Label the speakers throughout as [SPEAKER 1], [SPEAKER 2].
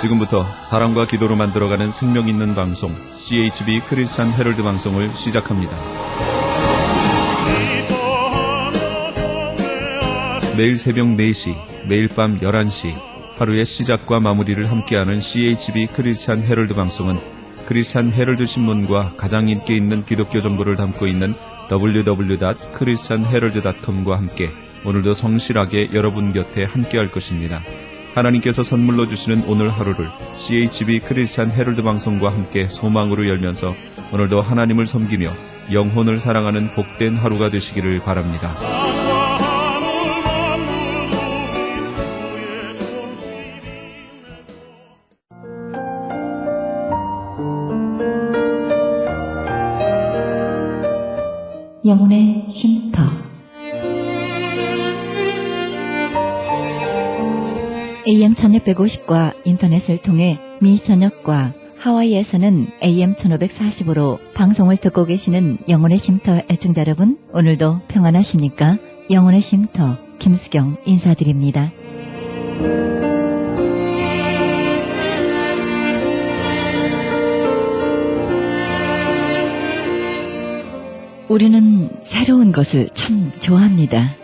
[SPEAKER 1] 지금부터 사랑과 기도로 만들어가는 생명 있는 방송 CHB 크리스찬 헤럴드 방송을 시작합니다. 매일 새벽 4시, 매일 밤 11시 하루의 시작과 마무리를 함께하는 CHB 크리스찬 헤럴드 방송은 크리스찬 헤럴드 신문과 가장 인기 있는 기독교 정보를 담고 있는 www.christianherald.com과 함께 오늘도 성실하게 여러분 곁에 함께할 것입니다. 하나님께서 선물로 주시는 오늘 하루를 CHB 크리스찬 헤럴드 방송과 함께 소망으로 열면서 오늘도 하나님을 섬기며 영혼을 사랑하는 복된 하루가 되시기를 바랍니다.
[SPEAKER 2] 영혼의 쉼터. AM 1650과 인터넷을 통해 미 전역과 하와이에서는 AM 1540으로 방송을 듣고 계시는 영혼의 쉼터 애청자 여러분, 오늘도 평안하십니까? 영혼의 쉼터 김수경 인사드립니다. 우리는 새로운 것을 참 좋아합니다.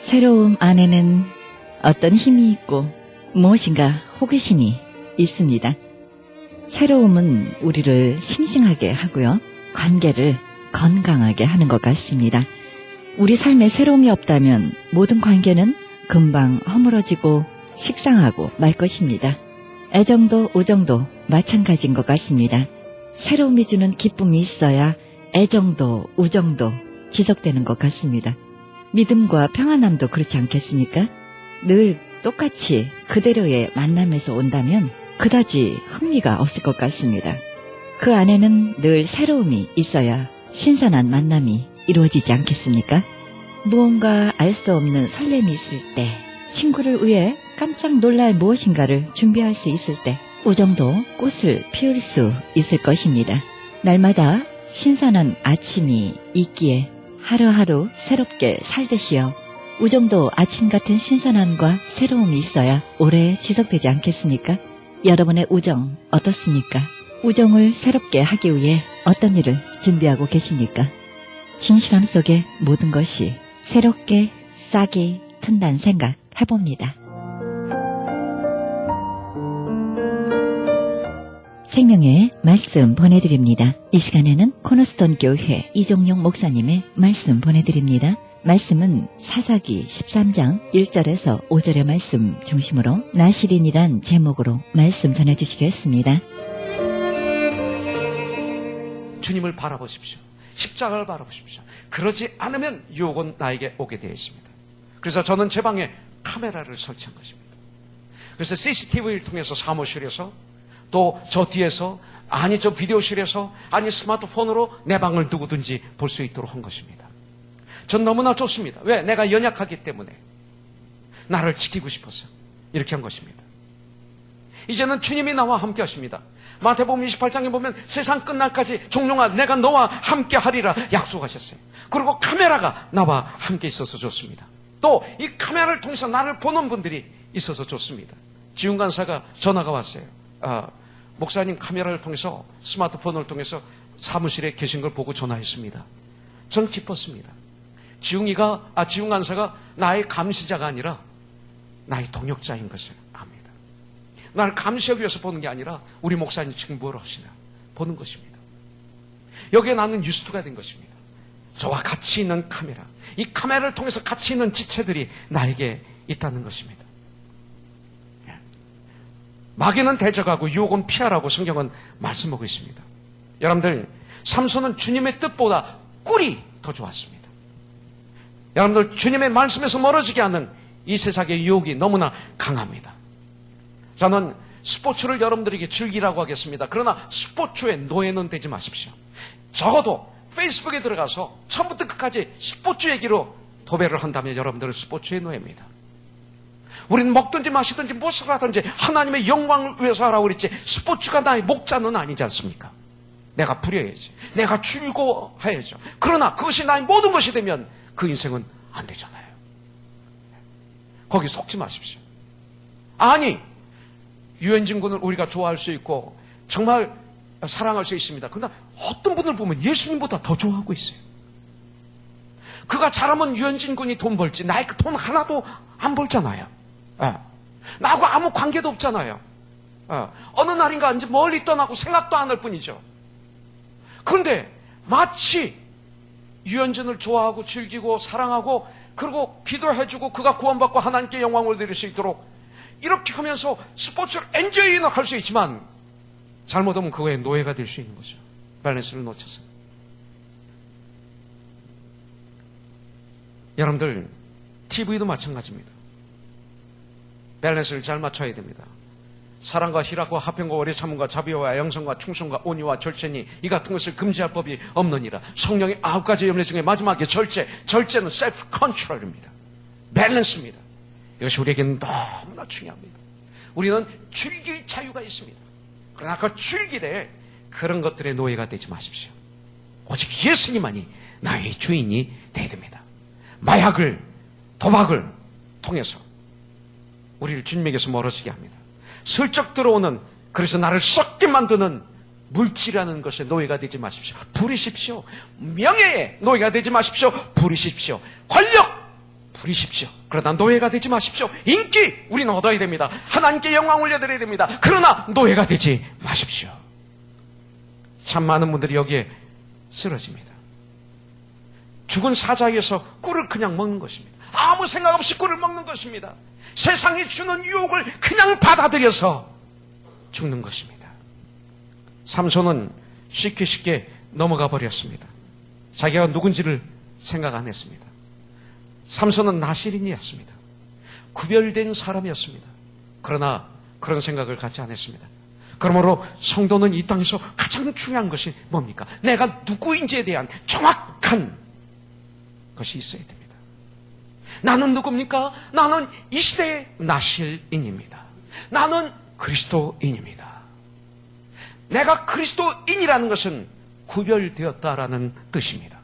[SPEAKER 2] 새로움 안에는 어떤 힘이 있고 무엇인가 호기심이 있습니다. 새로움은 우리를 싱싱하게 하고요. 관계를 건강하게 하는 것 같습니다. 우리 삶에 새로움이 없다면 모든 관계는 금방 허물어지고 식상하고 말 것입니다. 애정도 우정도 마찬가지인 것 같습니다. 새로움이 주는 기쁨이 있어야 애정도 우정도 지속되는 것 같습니다. 믿음과 평안함도 그렇지 않겠습니까? 늘 똑같이 그대로의 만남에서 온다면 그다지 흥미가 없을 것 같습니다. 그 안에는 늘 새로움이 있어야 신선한 만남이 이루어지지 않겠습니까? 무언가 알 수 없는 설렘이 있을 때, 친구를 위해 깜짝 놀랄 무엇인가를 준비할 수 있을 때 우정도 꽃을 피울 수 있을 것입니다. 날마다 신선한 아침이 있기에 하루하루 새롭게 살듯이요. 우정도 아침 같은 신선함과 새로움이 있어야 오래 지속되지 않겠습니까? 여러분의 우정 어떻습니까? 우정을 새롭게 하기 위해 어떤 일을 준비하고 계십니까? 진실함 속에 모든 것이 새롭게 싹이 튼다는 생각 해봅니다. 생명의 말씀 보내드립니다. 이 시간에는 코너스톤 교회 이종용 목사님의 말씀 보내드립니다. 말씀은 사사기 13장 1절에서 5절의 말씀 중심으로 나시린이란 제목으로 말씀 전해주시겠습니다.
[SPEAKER 3] 주님을 바라보십시오. 십자가를 바라보십시오. 그러지 않으면 유혹은 나에게 오게 되어 있습니다. 그래서 저는 제 방에 카메라를 설치한 것입니다. 그래서 CCTV를 통해서 사무실에서 또 저 뒤에서 아니 저 비디오실에서 아니 스마트폰으로 내 방을 누구든지 볼 수 있도록 한 것입니다. 전 너무나 좋습니다. 왜? 내가 연약하기 때문에 나를 지키고 싶어서 이렇게 한 것입니다. 이제는 주님이 나와 함께 하십니다. 마태복음 28장에 보면 세상 끝날까지 종룡아 내가 너와 함께 하리라 약속하셨어요. 그리고 카메라가 나와 함께 있어서 좋습니다. 또 이 카메라를 통해서 나를 보는 분들이 있어서 좋습니다. 지훈 간사가 전화가 왔어요. 목사님 카메라를 통해서 스마트폰을 통해서 사무실에 계신 걸 보고 전화했습니다. 전 기뻤습니다. 지훈 간사가 나의 감시자가 아니라 나의 동역자인 것을 압니다. 나를 감시하기 위해서 보는 게 아니라 우리 목사님 지금 뭘 하시나 보는 것입니다. 여기에 나는 유스트가 된 것입니다. 저와 같이 있는 카메라, 이 카메라를 통해서 같이 있는 지체들이 나에게 있다는 것입니다. 마귀는 대적하고 유혹은 피하라고 성경은 말씀하고 있습니다. 여러분들, 삼손은 주님의 뜻보다 꿀이 더 좋았습니다. 여러분들, 주님의 말씀에서 멀어지게 하는 이 세상의 유혹이 너무나 강합니다. 저는 스포츠를 여러분들에게 즐기라고 하겠습니다. 그러나 스포츠의 노예는 되지 마십시오. 적어도 페이스북에 들어가서 처음부터 끝까지 스포츠 얘기로 도배를 한다면 여러분들은 스포츠의 노예입니다. 우리는 먹든지 마시든지 무엇을 하든지 하나님의 영광을 위해서 하라고 그랬지 스포츠가 나의 목자는 아니지 않습니까? 내가 부려야지. 내가 즐거워해야죠. 그러나 그것이 나의 모든 것이 되면 그 인생은 안 되잖아요. 거기 속지 마십시오. 아니, 유현진 군을 우리가 좋아할 수 있고 정말 사랑할 수 있습니다. 그러나 어떤 분을 보면 예수님보다 더 좋아하고 있어요. 그가 잘하면 유현진 군이 돈 벌지 나의 그 돈 하나도 안 벌잖아요. 나하고 아무 관계도 없잖아요. 어느 날인가 이제 멀리 떠나고 생각도 안 할 뿐이죠. 그런데 마치 유현진을 좋아하고 즐기고 사랑하고 그리고 기도해주고 그가 구원받고 하나님께 영광을 드릴 수 있도록 이렇게 하면서 스포츠를 엔조이는 할 수 있지만 잘못하면 그거에 노예가 될 수 있는 거죠. 밸런스를 놓쳐서. 여러분들 TV도 마찬가지입니다. 밸런스를 잘 맞춰야 됩니다. 사랑과 희락과 화평과 오래 참음과 자비와 영성과 충성과 온유와 절제니 이 같은 것을 금지할 법이 없느니라. 성령의 9가지 염려 중에 마지막에 절제는 셀프 컨트롤입니다. 밸런스입니다. 이것이 우리에게는 너무나 중요합니다. 우리는 즐길 자유가 있습니다. 그러나 그 즐길에 그런 것들의 노예가 되지 마십시오. 오직 예수님만이 나의 주인이 되어야 됩니다. 마약을, 도박을 통해서 우리를 주님에게서 멀어지게 합니다. 슬쩍 들어오는, 그래서 나를 썩게 만드는 물질이라는 것에 노예가 되지 마십시오. 부리십시오. 명예의 노예가 되지 마십시오. 부리십시오. 권력 부리십시오. 그러나 노예가 되지 마십시오. 인기 우리는 얻어야 됩니다. 하나님께 영광 올려드려야 됩니다. 그러나 노예가 되지 마십시오. 참 많은 분들이 여기에 쓰러집니다. 죽은 사자에서 꿀을 그냥 먹는 것입니다. 아무 생각 없이 꿀을 먹는 것입니다. 세상이 주는 유혹을 그냥 받아들여서 죽는 것입니다. 삼손은 쉽게 넘어가 버렸습니다. 자기가 누군지를 생각 안 했습니다. 삼손은 나실인이었습니다. 구별된 사람이었습니다. 그러나 그런 생각을 갖지 않았습니다. 그러므로 성도는 이 땅에서 가장 중요한 것이 뭡니까? 내가 누구인지에 대한 정확한 것이 있어야 됩니다. 나는 누굽니까? 나는 이 시대의 나실인입니다. 나는 그리스도인입니다. 내가 그리스도인이라는 것은 구별되었다라는 뜻입니다.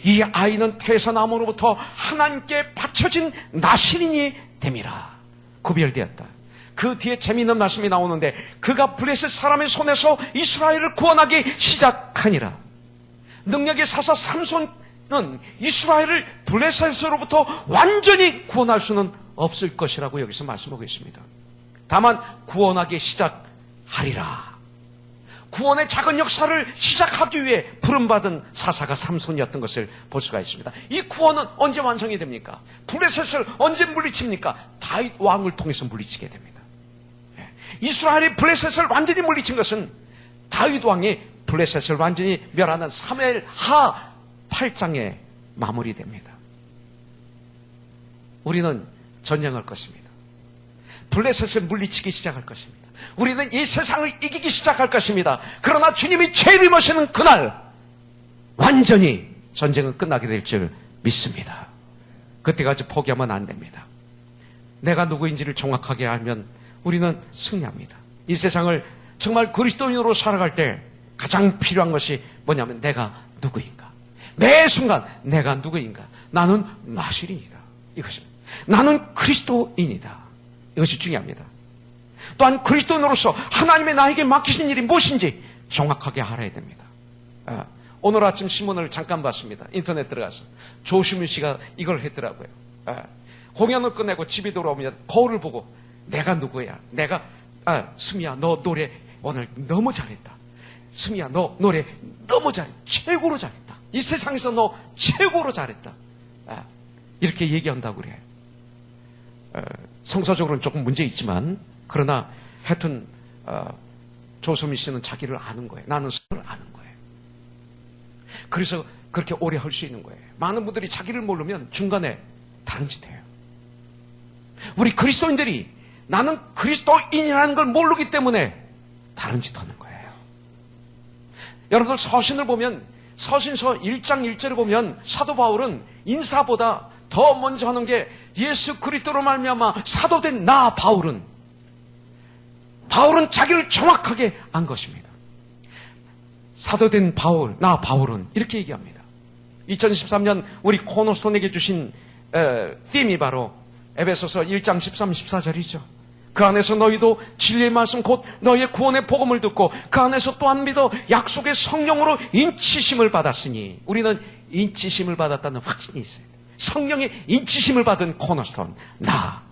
[SPEAKER 3] 이 아이는 태사나무로부터 하나님께 바쳐진 나실인이 됨이라. 구별되었다. 그 뒤에 재미있는 말씀이 나오는데 그가 블레셋 사람의 손에서 이스라엘을 구원하기 시작하니라. 능력의 사사 삼손은 이스라엘을 블레셋으로부터 완전히 구원할 수는 없을 것이라고 여기서 말씀하고 있습니다. 다만 구원하기 시작하리라. 구원의 작은 역사를 시작하기 위해 부름받은 사사가 삼손이었던 것을 볼 수가 있습니다. 이 구원은 언제 완성이 됩니까? 블레셋을 언제 물리칩니까? 다윗 왕을 통해서 물리치게 됩니다. 이스라엘이 블레셋을 완전히 물리친 것은 다윗 왕이 블레셋을 완전히 멸하는 사무엘 하 8장에 마무리됩니다. 우리는 전쟁할 것입니다. 블레셋을 물리치기 시작할 것입니다. 우리는 이 세상을 이기기 시작할 것입니다. 그러나 주님이 죄를 모시는 그날 완전히 전쟁은 끝나게 될 줄 믿습니다. 그때까지 포기하면 안 됩니다. 내가 누구인지를 정확하게 알면 우리는 승리합니다. 이 세상을 정말 그리스도인으로 살아갈 때 가장 필요한 것이 뭐냐면 내가 누구인가. 매 순간 내가 누구인가. 나는 나실인이다. 이것입니다. 나는 그리스도인이다. 이것이 중요합니다. 또한 그리스도인으로서 하나님의 나에게 맡기신 일이 무엇인지 정확하게 알아야 됩니다. 오늘 아침 신문을 잠깐 봤습니다. 인터넷 들어가서 조슈미 씨가 이걸 했더라고요. 공연을 끝내고 집에 돌아오면 거울을 보고 내가 누구야? 수미야 너 노래 오늘 너무 잘했다. 수미야 너 노래 너무 잘했다. 최고로 잘했다. 이 세상에서 너 최고로 잘했다. 이렇게 얘기한다고 그래요. 성서적으로는 조금 문제 있지만 그러나 하여튼 조수미 씨는 자기를 아는 거예요. 나는 스스로를 아는 거예요. 그래서 그렇게 오래 할 수 있는 거예요. 많은 분들이 자기를 모르면 중간에 다른 짓 해요. 우리 그리스도인들이 나는 그리스도인이라는 걸 모르기 때문에 다른 짓 하는 거예요. 여러분들 서신을 보면 서신서 1장 1절을 보면 사도 바울은 인사보다 더 먼저 하는 게 예수 그리스도로 말미암아 사도된 나 바울은 자기를 정확하게 안 것입니다. 사도된 바울, 나 바울은 이렇게 얘기합니다. 2013년 우리 코너스톤에게 주신 팀이 바로 에베소서 1장 13, 14절이죠. 그 안에서 너희도 진리의 말씀 곧 너희의 구원의 복음을 듣고 그 안에서 또한 믿어 약속의 성령으로 인치심을 받았으니 우리는 인치심을 받았다는 확신이 있어요. 성령의 인치심을 받은 코너스톤 나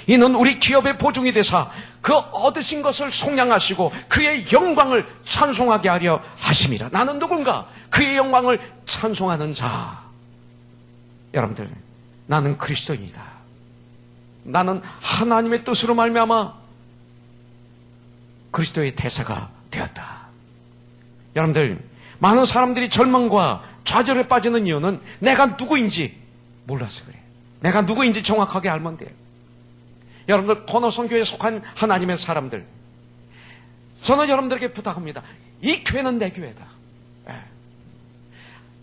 [SPEAKER 3] 이는 우리 기업의 보증이 되사 그 얻으신 것을 속량하시고 그의 영광을 찬송하게 하려 하심이라. 나는 누군가? 그의 영광을 찬송하는 자. 여러분들, 나는 그리스도인이다. 나는 하나님의 뜻으로 말미암아 그리스도의 대사가 되었다. 여러분들, 많은 사람들이 절망과 좌절에 빠지는 이유는 내가 누구인지 몰라서 그래요. 내가 누구인지 정확하게 알면 돼요. 여러분들, 코너선 교회에 속한 하나님의 사람들, 저는 여러분들에게 부탁합니다. 이 교회는 내 교회다.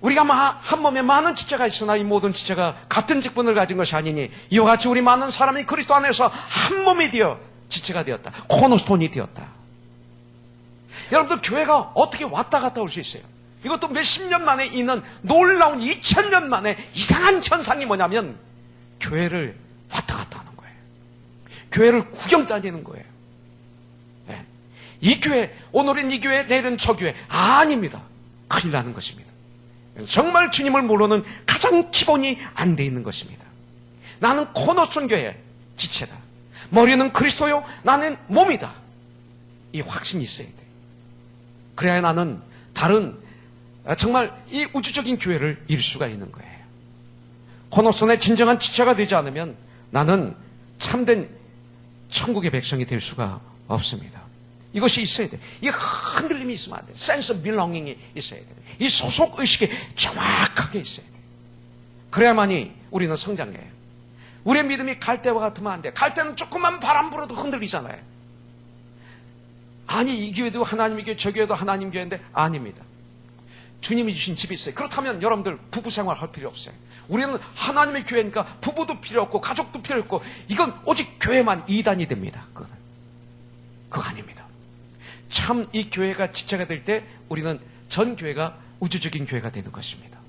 [SPEAKER 3] 우리가 한 몸에 많은 지체가 있으나 이 모든 지체가 같은 직분을 가진 것이 아니니 이와 같이 우리 많은 사람이 그리스도 안에서 한 몸이 되어 지체가 되었다. 코너스톤이 되었다. 여러분들, 교회가 어떻게 왔다 갔다 올 수 있어요? 이것도 몇십 년 만에 있는 놀라운 2000년 만에 이상한 현상이 뭐냐면 교회를 왔다 갔다 하는 거예요. 교회를 구경 다니는 거예요. 네. 이 교회, 오늘은 이 교회, 내일은 저 교회. 아닙니다. 큰일 나는 것입니다. 정말 주님을 모르는 가장 기본이 안 돼 있는 것입니다. 나는 코너스톤 교회 지체다. 머리는 그리스도요, 나는 몸이다. 이 확신이 있어야 돼. 그래야 나는 다른 정말 이 우주적인 교회를 이룰 수가 있는 거예요. 코너스톤의 진정한 지체가 되지 않으면 나는 참된 천국의 백성이 될 수가 없습니다. 이것이 있어야 돼. 이 흔들림이 있으면 안 돼. sense of belonging이 있어야 돼. 이 소속의식이 정확하게 있어야 돼. 그래야만이 우리는 성장해요. 우리의 믿음이 갈대와 같으면 안 돼. 갈대는 조금만 바람 불어도 흔들리잖아요. 아니, 이 교회도 하나님의 교회, 저 교회도 하나님 교회인데 아닙니다. 주님이 주신 집이 있어요. 그렇다면 여러분들 부부 생활 할 필요 없어요. 우리는 하나님의 교회니까 부부도 필요 없고 가족도 필요 없고 이건 오직 교회만 이단이 됩니다. 그거 아닙니다. 참 이 교회가 지체가 될 때 우리는 전 교회가 우주적인 교회가 되는 것입니다.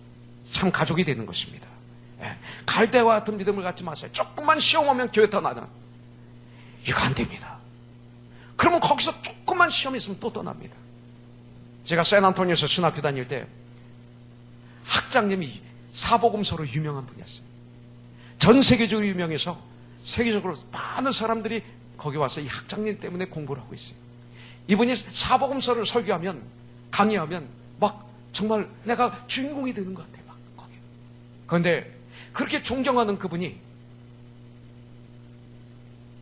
[SPEAKER 3] 참 가족이 되는 것입니다. 갈대와 같은 믿음을 갖지 마세요. 조금만 시험 오면 교회 떠나는 이거 안 됩니다. 그러면 거기서 조금만 시험이 있으면 또 떠납니다. 제가 샌안토니오에서 신학교 다닐 때 학장님이 사복음서로 유명한 분이었어요. 전 세계적으로 유명해서 세계적으로 많은 사람들이 거기 와서 이 학장님 때문에 공부를 하고 있어요. 이분이 사복음서를 설교하면, 강의하면 막 정말 내가 주인공이 되는 것 같아요. 막 거기. 그런데 그렇게 존경하는 그분이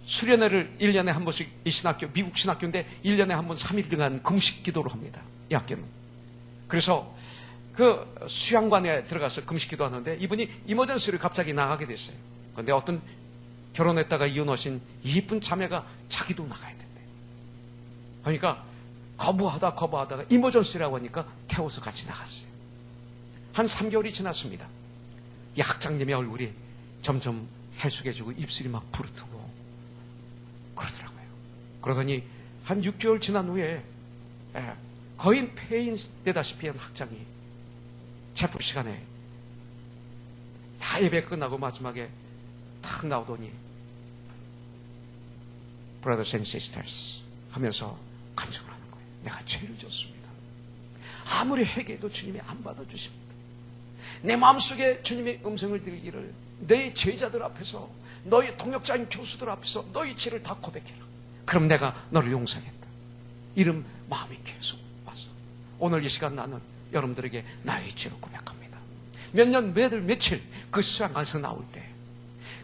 [SPEAKER 3] 수련회를 1년에 한 번씩 이 신학교, 미국 신학교인데 1년에 한 번 3일간 금식 기도를 합니다. 이 학교는. 그래서 그 수양관에 들어가서 금식 기도하는데 이분이 이머전시를 갑자기 나가게 됐어요. 그런데 어떤 결혼했다가 이혼하신 이쁜 자매가 자기도 나가야 된대. 그러니까 거부하다가 이머전시라고 하니까 태워서 같이 나갔어요. 한 3개월이 지났습니다. 이 학장님의 얼굴이 점점 해숙해지고 입술이 막 부르트고 그러더라고요. 그러더니 한 6개월 지난 후에 거의 폐인 되다시피 한 학장이 체포 시간에 다 예배 끝나고 마지막에 탁 나오더니 Brothers and Sisters 하면서 간증을 하는 거예요. 내가 죄를 졌습니다. 아무리 회개해도 주님이 안 받아주십니다. 내 마음속에 주님의 음성을 들기를 내 제자들 앞에서 너희 동역자인 교수들 앞에서 너희 죄를 다 고백해라. 그럼 내가 너를 용서하겠다. 이런 마음이 계속 왔어. 오늘 이 시간 나는 여러분들에게 나의 죄를 고백합니다. 몇 년, 며칠 그 수양관에서 나올 때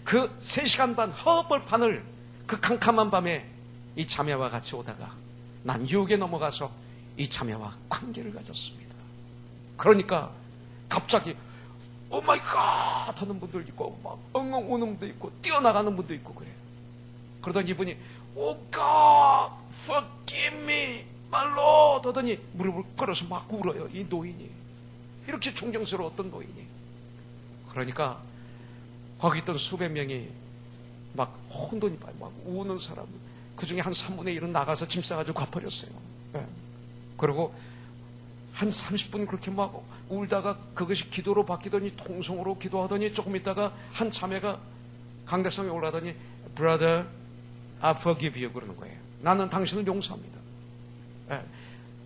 [SPEAKER 3] 그 3시간 반 허벌판을 그 캄캄한 밤에 이 자매와 같이 오다가 난 유혹에 넘어가서 이 자매와 관계를 가졌습니다. 그러니까 갑자기 오 마이 갓 하는 분들 있고 막 엉엉 우는 분도 있고 뛰어나가는 분도 있고 그래요. 그러더니 이분이 오 갓 forgive me my Lord 하더니 무릎을 꿇어서 막 울어요. 이 노인이 이렇게 존경스러웠던 노인이. 그러니까 거기 있던 수백 명이 막 혼돈이 빠져 막 우는 사람 그 중에 한 3분의 1은 나가서 짐 싸가지고 가버렸어요. 네. 그리고 한 30분 그렇게 막 울다가 그것이 기도로 바뀌더니 통성으로 기도하더니 조금 있다가 한 자매가 강대상에 올라더니 Brother, I forgive you 그러는 거예요. 나는 당신을 용서합니다. 예,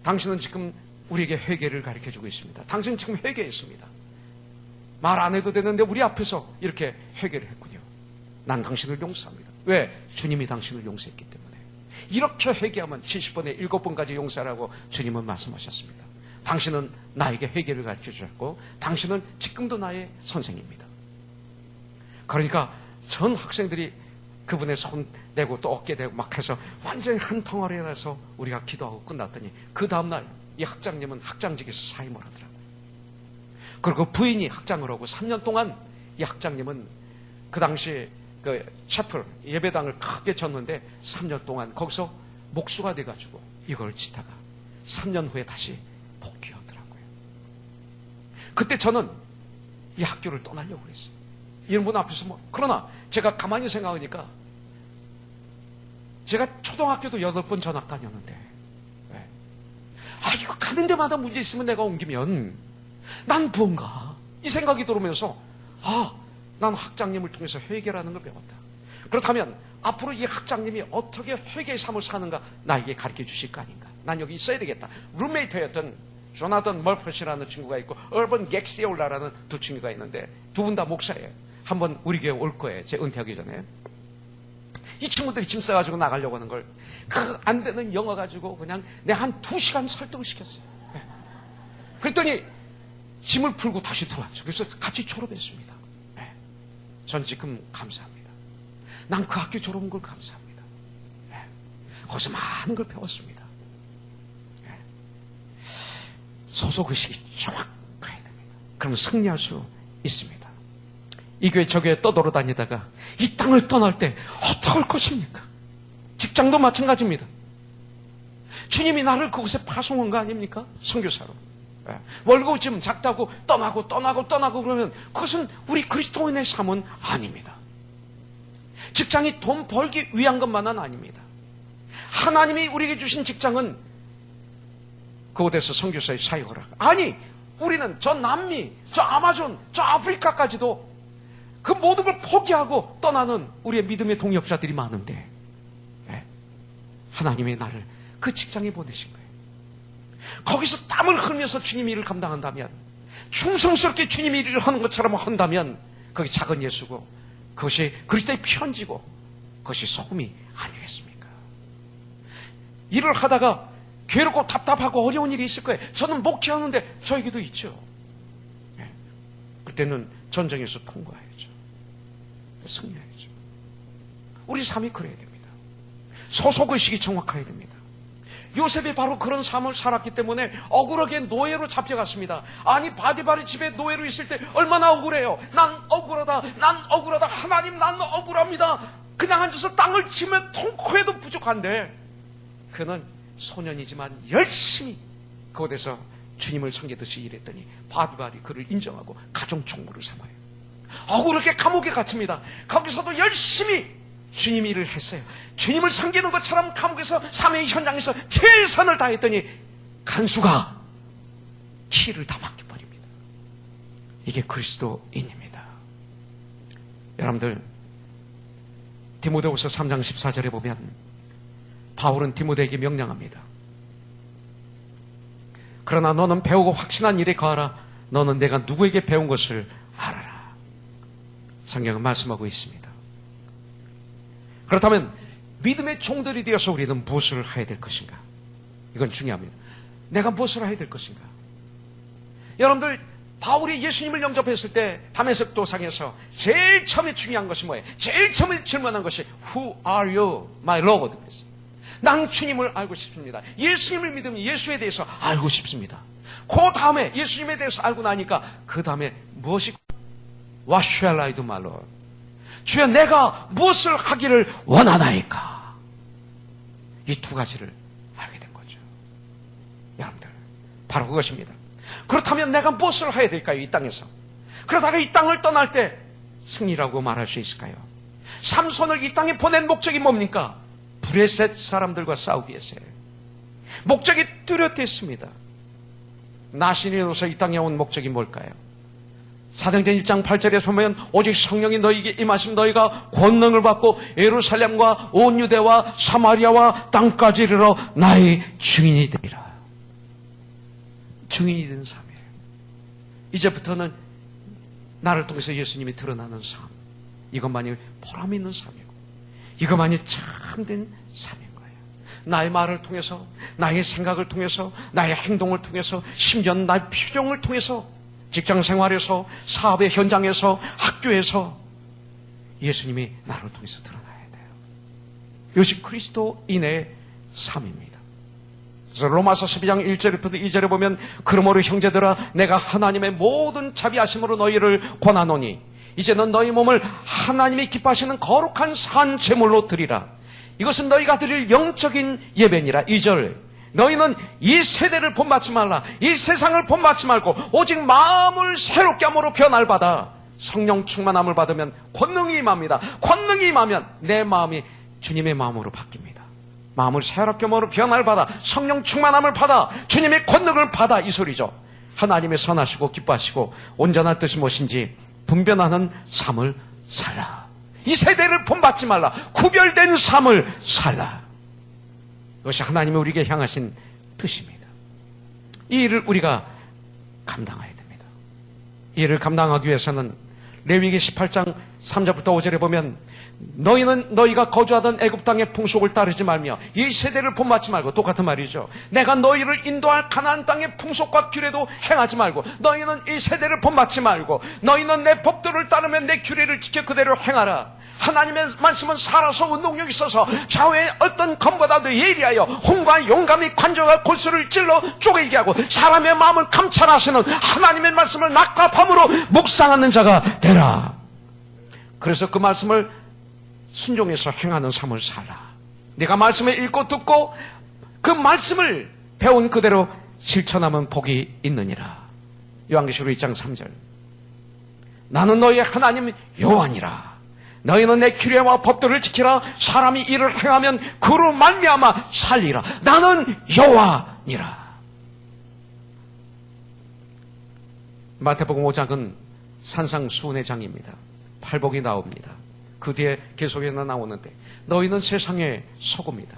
[SPEAKER 3] 당신은 지금 우리에게 회개를 가르쳐주고 있습니다. 당신은 지금 회개했습니다. 말 안 해도 되는데 우리 앞에서 이렇게 회개를 했군요. 난 당신을 용서합니다. 왜? 주님이 당신을 용서했기 때문에. 이렇게 회개하면 70번에 7번까지 용서라고 주님은 말씀하셨습니다. 당신은 나에게 회개를 가르쳐 주셨고 당신은 지금도 나의 선생입니다. 그러니까 전 학생들이 그분의 손 대고 또 어깨 대고 막 해서 완전히 한 덩어리에 나서 우리가 기도하고 끝났더니 그 다음날 이 학장님은 학장직에서 사임을 하더라고요. 그리고 부인이 학장을 하고 3년 동안 이 학장님은 그 당시 그 채플 예배당을 크게 쳤는데 3년 동안 거기서 목수가 돼가지고 이걸 지다가 3년 후에 다시 복귀하더라고요. 그때 저는 이 학교를 떠나려고 그랬어요. 이런 분 앞에서 뭐. 그러나 제가 가만히 생각하니까 제가 초등학교도 8번 전학 다녔는데 왜? 이거 가는 데마다 문제 있으면 내가 옮기면 난 뭔가 이 생각이 들으면서 난 학장님을 통해서 회개라는 걸 배웠다. 그렇다면 앞으로 이 학장님이 어떻게 회개의 삶을 사는가 나에게 가르쳐 주실 거 아닌가. 난 여기 있어야 되겠다. 룸메이트였던 조나단 멀퍼시라는 친구가 있고 얼번 객시올라라는 두 친구가 있는데 두 분 다 목사예요. 한번 우리 교회 올 거예요. 제 은퇴하기 전에. 이 친구들이 짐 싸가지고 나가려고 하는 걸 그 안 되는 영어 가지고 그냥 내가 한 2시간 설득을 시켰어요. 그랬더니 짐을 풀고 다시 들어왔죠. 그래서 같이 졸업했습니다. 전 지금 감사합니다. 난 그 학교 졸업한 걸 감사합니다. 거기서 많은 걸 배웠습니다. 소속의식이 정확해야 됩니다. 그러면 승리할 수 있습니다. 이 교회 저 교회 떠돌아다니다가 이 땅을 떠날 때 어떡할 것입니까? 직장도 마찬가지입니다. 주님이 나를 그곳에 파송한 거 아닙니까? 선교사로. 월급이 좀 작다고 떠나고 그러면 그것은 우리 그리스도인의 삶은 아닙니다. 직장이 돈 벌기 위한 것만은 아닙니다. 하나님이 우리에게 주신 직장은 그곳에서 선교사의 사역을 하고 아니 우리는 저 남미, 저 아마존, 저 아프리카까지도 그 모든 걸 포기하고 떠나는 우리의 믿음의 동역자들이 많은데 하나님의 나를 그 직장에 보내신 거예요. 거기서 땀을 흘리면서 주님 일을 감당한다면 충성스럽게 주님 일을 하는 것처럼 한다면 그게 작은 예수고 그것이 그리스도의 편지고 그것이 소금이 아니겠습니까? 일을 하다가 괴롭고 답답하고 어려운 일이 있을 거예요. 저는 목회하는데 저에게도 있죠. 그때는 전쟁에서 통과해야죠. 승리해야죠. 우리 삶이 그래야 됩니다. 소속의식이 정확해야 됩니다. 요셉이 바로 그런 삶을 살았기 때문에 억울하게 노예로 잡혀갔습니다. 아니 바디바리 집에 노예로 있을 때 얼마나 억울해요. 난 억울하다. 하나님 난 억울합니다. 그냥 앉아서 땅을 치면 통코에도 부족한데 그는 소년이지만 열심히 그곳에서 주님을 섬기듯이 일했더니 바디바리 그를 인정하고 가정총무를 삼아요. 억울하게 감옥에 갇힙니다. 거기서도 열심히 주님 일을 했어요. 주님을 섬기는 것처럼 감옥에서 사명의 현장에서 최선을 다했더니 간수가 키를 다 맡겨버립니다. 이게 그리스도인입니다. 여러분들 디모데후서 3장 14절에 보면 바울은 디모데에게 명령합니다. 그러나 너는 배우고 확신한 일에 거하라. 너는 내가 누구에게 배운 것을 알아라. 성경은 말씀하고 있습니다. 그렇다면 믿음의 종들이 되어서 우리는 무엇을 해야 될 것인가? 이건 중요합니다. 내가 무엇을 해야 될 것인가? 여러분들 바울이 예수님을 영접했을 때 다메섹 도상에서 제일 처음에 중요한 것이 뭐예요? 제일 처음에 질문한 것이 Who are you, my Lord? 그랬어요. 난 주님을 알고 싶습니다. 예수님을 믿으면 예수에 대해서 알고 싶습니다. 그 다음에 예수님에 대해서 알고 나니까 그 다음에 무엇이 What shall I do, my Lord? 주여 내가 무엇을 하기를 원하나이까? 이 두 가지를 알게 된 거죠. 여러분들 바로 그것입니다. 그렇다면 내가 무엇을 해야 될까요? 이 땅에서. 그러다가 이 땅을 떠날 때 승리라고 말할 수 있을까요? 삼손을 이 땅에 보낸 목적이 뭡니까? 브레셋 사람들과 싸우기 위해서요. 목적이 뚜렷했습니다. 나신이로서 이 땅에 온 목적이 뭘까요? 사도행전 1장 8절에 보면 오직 성령이 너희에게 임하시면 너희가 권능을 받고 예루살렘과 온 유대와 사마리아와 땅까지 이르러 나의 증인이 되리라. 증인이 되는 삶이에요. 이제부터는 나를 통해서 예수님이 드러나는 삶, 이것만이 보람 있는 삶이고 이것만이 참된 삶인 거예요. 나의 말을 통해서, 나의 생각을 통해서, 나의 행동을 통해서, 심지어 나의 표정을 통해서, 직장 생활에서, 사업의 현장에서, 학교에서 예수님이 나를 통해서 드러나야 돼요. 이것이 그리스도인의 삶입니다. 그래서 로마서 12장 1절부터 2절에 보면 그러므로 형제들아 내가 하나님의 모든 자비하심으로 너희를 권하노니 이제는 너희 몸을 하나님이 기뻐하시는 거룩한 산 제물로 드리라. 이것은 너희가 드릴 영적인 예배니라. 2절 너희는 이 세대를 본받지 말라. 이 세상을 본받지 말고 오직 마음을 새롭게 함으로 변화를 받아 성령 충만함을 받으면 권능이 임합니다. 권능이 임하면 내 마음이 주님의 마음으로 바뀝니다. 마음을 새롭게 함으로 변화를 받아 성령 충만함을 받아 주님의 권능을 받아 이 소리죠. 하나님의 선하시고 기뻐하시고 온전한 뜻이 무엇인지 분별하는 삶을 살라. 이 세대를 본받지 말라. 구별된 삶을 살라. 이것이 하나님이 우리에게 향하신 뜻입니다. 이 일을 우리가 감당해야 됩니다. 이 일을 감당하기 위해서는 레위기 18장 3절부터 5절에 보면 너희는 너희가 거주하던 애굽 땅의 풍속을 따르지 말며 이 세대를 본받지 말고 똑같은 말이죠. 내가 너희를 인도할 가나안 땅의 풍속과 규례도 행하지 말고 너희는 이 세대를 본받지 말고 너희는 내 법도를 따르면 내 규례를 지켜 그대로 행하라. 하나님의 말씀은 살아서 운동력이 있어서 좌우의 어떤 검보다도 예리하여 홍과 용감히 관절과 골수를 찔러 쪼개게 하고 사람의 마음을 감찰하시는 하나님의 말씀을 낮과 밤으로 묵상하는 자가 되라. 그래서 그 말씀을 순종해서 행하는 삶을 살라. 내가 말씀을 읽고 듣고 그 말씀을 배운 그대로 실천하면 복이 있느니라. 요한계시록 2장 3절 나는 너희의 하나님 여호와니라. 너희는 내 규례와 법도를 지키라. 사람이 이를 행하면 그로 말미암아 살리라. 나는 여호와니라. 마태복음 5장은 산상수훈의 장입니다. 팔복이 나옵니다. 그 뒤에 계속해서 나오는데 너희는 세상의 소금이다.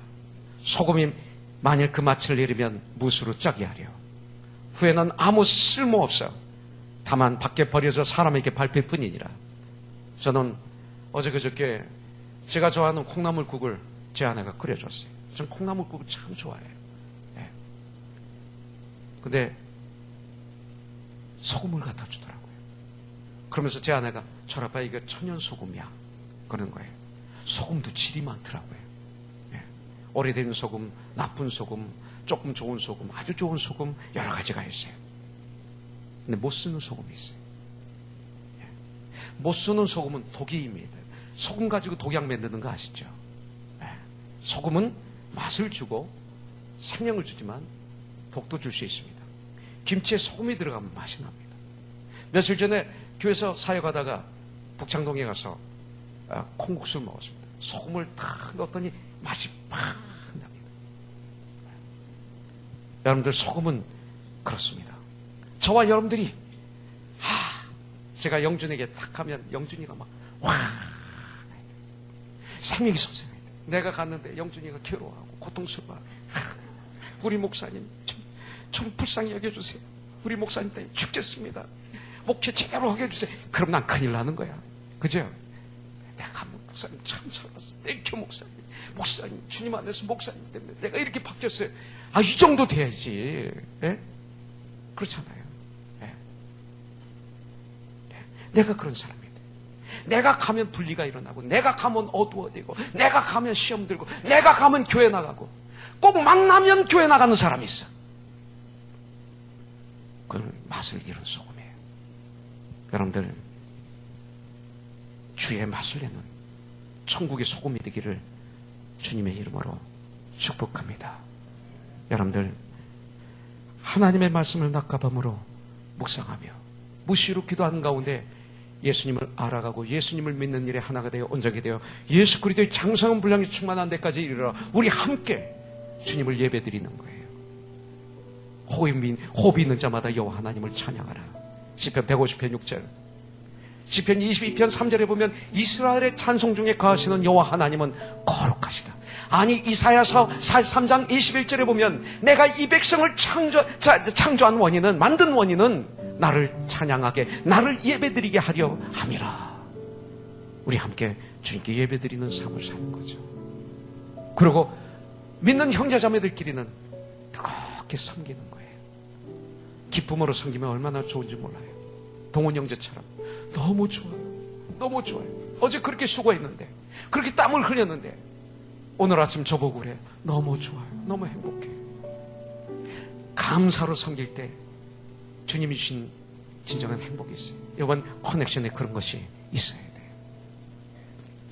[SPEAKER 3] 소금이 만일 그 맛을 잃으면 무수로 쩌게 하려. 후에는 아무 쓸모없어. 다만 밖에 버려져 사람에게 밟힐 뿐이니라. 저는 어제 그저께 제가 좋아하는 콩나물국을 제 아내가 끓여줬어요. 저는 콩나물국을 참 좋아해요. 네. 근데 소금을 갖다 주더라고요. 그러면서 제 아내가 철아빠 이거 천연소금이야 그러는 거예요. 소금도 질이 많더라고요. 네. 오래된 소금, 나쁜 소금, 조금 좋은 소금, 아주 좋은 소금 여러 가지가 있어요. 근데 못 쓰는 소금이 있어요. 네. 못 쓰는 소금은 독이입니다. 소금 가지고 독약 만드는 거 아시죠? 네. 소금은 맛을 주고 생명을 주지만 독도 줄 수 있습니다. 김치에 소금이 들어가면 맛이 납니다. 며칠 전에 교회에서 사역하다가 북창동에 가서 콩국수를 먹었습니다. 소금을 탁 넣었더니 맛이 팍 납니다. 여러분들 소금은 그렇습니다. 저와 여러분들이 제가 영준에게 탁 하면 영준이가 막 와 생명이 솟습니다. 내가 갔는데 영준이가 괴로워하고 고통스러워하고 우리 목사님 좀 불쌍히 여겨주세요. 우리 목사님 때문에 죽겠습니다. 목회 제대로 하게 해주세요. 그럼 난 큰일 나는 거야. 그죠? 내가 목사님 참 잘났어. 땡큐 목사님 주님 안에서 목사님 때문에 내가 이렇게 바뀌었어요. 이 정도 돼야지. 예? 그렇잖아요. 예. 내가 그런 사람인데 내가 가면 분리가 일어나고 내가 가면 어두워지고 내가 가면 시험 들고 내가 가면 교회 나가고 꼭 만나면 교회 나가는 사람이 있어. 그건 맛을 잃은 소금이에요. 여러분들 주의 맛을 내는 천국의 소금이 되기를 주님의 이름으로 축복합니다. 여러분들 하나님의 말씀을 낮과 밤으로 묵상하며 무시로 기도하는 가운데 예수님을 알아가고 예수님을 믿는 일에 하나가 되어 온전히 되어 예수 그리스도의 장성한 분량이 충만한 데까지 이르러 우리 함께 주님을 예배드리는 거예요. 호흡이 있는 자마다 여호와 하나님을 찬양하라. 시편 150편 6절. 시편 22편 3절에 보면 이스라엘의 찬송 중에 거하시는 여호와 하나님은 거룩하시다. 아니 이사야서 43장 21절에 보면 내가 이 백성을 창조한 원인은, 만든 원인은 나를 찬양하게, 나를 예배드리게 하려 함이라. 우리 함께 주님께 예배드리는 삶을 사는 거죠. 그리고 믿는 형제자매들끼리는 뜨겁게 섬기는 거예요. 기쁨으로 섬기면 얼마나 좋은지 몰라요. 동원 형제처럼 너무 좋아요. 너무 좋아요. 어제 그렇게 수고했는데, 그렇게 땀을 흘렸는데 오늘 아침 저보고 그래. 너무 좋아요. 너무 행복해. 감사로 섬길 때 주님이 주신 진정한 행복이 있어요. 이번 커넥션에 그런 것이 있어야 돼요.